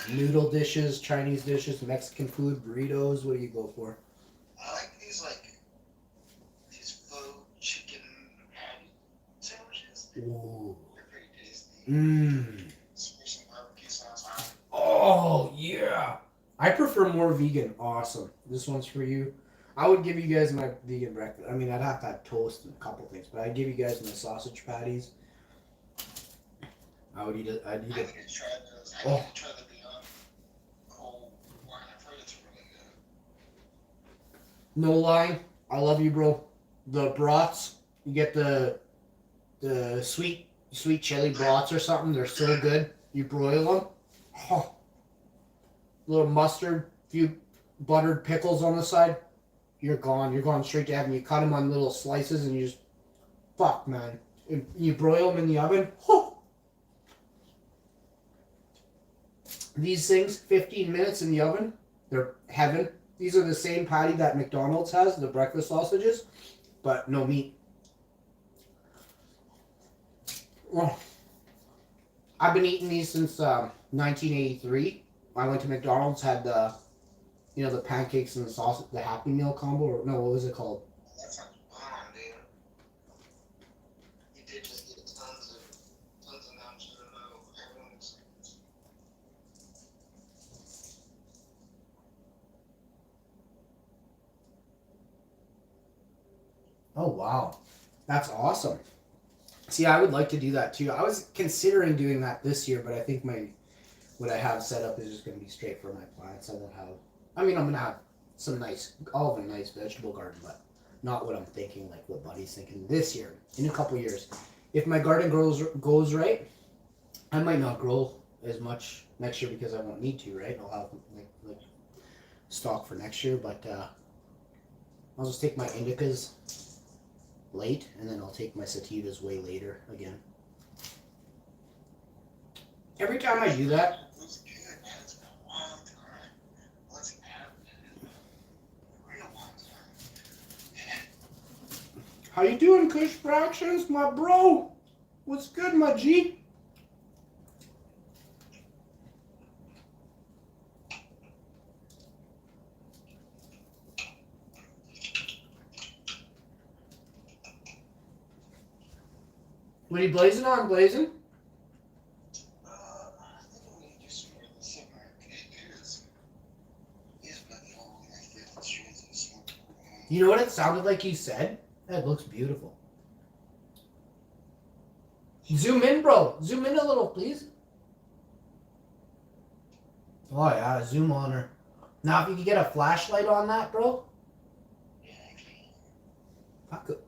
Noodle dishes, Chinese dishes, Mexican food, burritos. What do you go for? I like these faux chicken patty sandwiches. Ooh. They're pretty tasty. Mmm. Spicy barbecue sauce on it. Oh yeah. I prefer more vegan. Awesome. This one's for you. I would give you guys my vegan breakfast. I mean, I'd have to have toast and a couple things, but I'd give you guys my sausage patties. I would eat it. I'd eat I it. need to try those. I Oh. need to try the Beyond Cold one. I've heard it's really good. No lying. I love you, bro. The brats. You get the sweet chili brats or something. They're so good. You broil them. Oh. Little mustard, few buttered pickles on the side. You're gone. You're going straight to heaven. You cut them on little slices and you just, fuck, man. And you broil them in the oven. Oh. These things, 15 minutes in the oven, they're heaven. These are the same patty that McDonald's has, the breakfast sausages, but no meat. Oh. I've been eating these since 1983. I went to McDonald's, had the pancakes and the sausage, the Happy Meal combo, or no, what was it called? That sounds bomb, dude. You did just get tons of numbers to know. Everyone's Oh wow, that's awesome. See, I would like to do that too. I was considering doing that this year, but I think what I have set up is just going to be straight for my plants. I'm going to have all of a nice vegetable garden, but not what I'm thinking, like what Buddy's thinking this year. In a couple years, if my garden goes right, I might not grow as much next year because I won't need to. Right, I'll have like stock for next year, but I'll just take my indicas late, and then I'll take my sativas way later again. Every time I do that, was good, man. It's been a long time. What's happening? A real long time. how you doing, Kush Fractions, my bro? What's good, my G? What are you blazing on, blazing? I think I'm gonna do some more of the summer. He's been holding my favorite strains of smoke. You know what it sounded like you said? That looks beautiful. Zoom in, bro. Zoom in a little, please. Oh yeah, zoom on her. Now if you could get a flashlight on that, bro. Yeah, I can. Fuck it.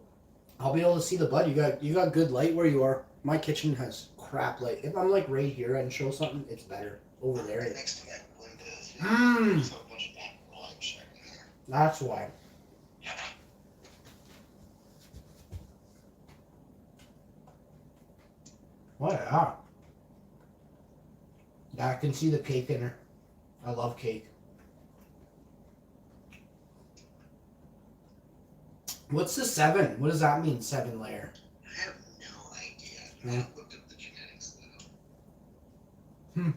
I'll be able to see the bud. You got good light where you are. My kitchen has crap light. If I'm like right here and show something, it's better. Over there. Right next to that window. Mm. There's a bunch of that light shining there. That's why. Oh yeah. Yeah, I can see the cake in her. I love cake. What's the 7? What does that mean, 7 layer? I have no idea. I Yeah. haven't looked up the genetics though.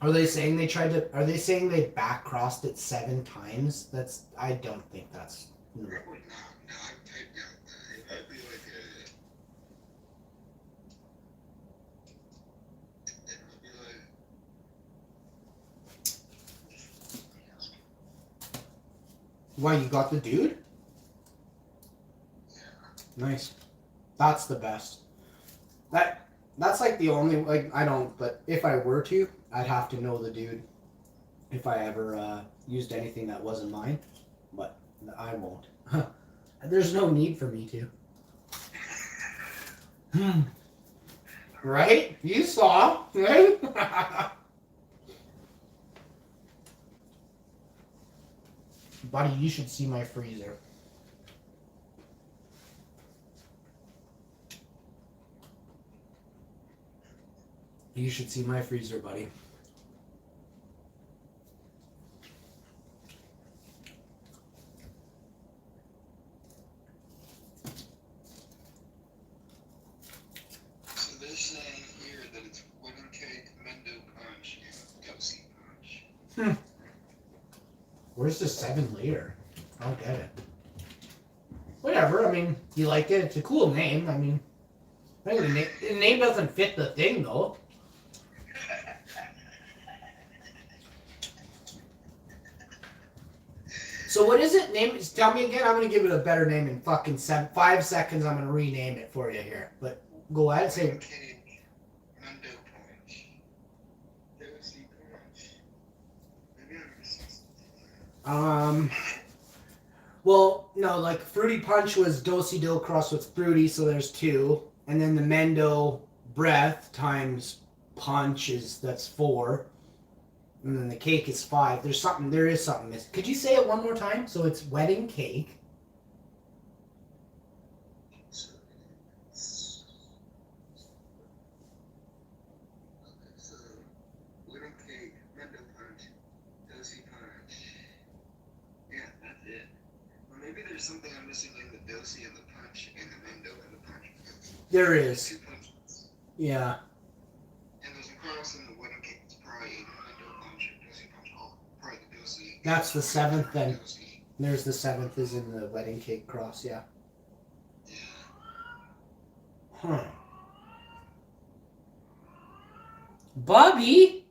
Are they saying they back crossed it 7 times? I don't think that's No, I typed out I'd be like it'd be like Why, you got the dude? yeah. Nice. That's the best. That's like the only, like, I don't, but if I were to, I'd have to know the dude if I ever used anything that wasn't mine, but I won't. There's no need for me to. Right? You saw, right? Buddy, you should see my freezer. You should see my freezer, buddy. So they're saying here that it's wedding cake, Mendo punch, and Dosey punch. Where's the 7 later? I don't get it. Whatever, I mean, you like it. It's a cool name. I mean, I think the name doesn't fit the thing, though. So what is it? Name? Tell me again. I'm gonna give it a better name in fucking 5 seconds. I'm gonna rename it for you here. But go ahead, say. Wedding cake, Mendo punch, Dosey punch. Maybe I'm missing something. Well, no, like Fruity Punch was Dosey Dill crossed with Fruity, so there's 2, and then the Mendo Breath times Punch that's 4, and then the cake is 5. There is something missing. Could you say it one more time? So it's wedding cake. So wedding cake, Mendo punch, Dosey punch. Yeah, that's it. Well, maybe there's something I'm missing in the Dosey and the punch, and the Mendo and the punch. There There's is. 2 punches. Yeah. And there's a cross in the wedding cake. It's probably a Mendo punch or Dosey punch. Oh, probably the Dosey. That's the 7th then. Dosey. There's the 7th is in the wedding cake cross, yeah. Yeah. Huh. Bobby?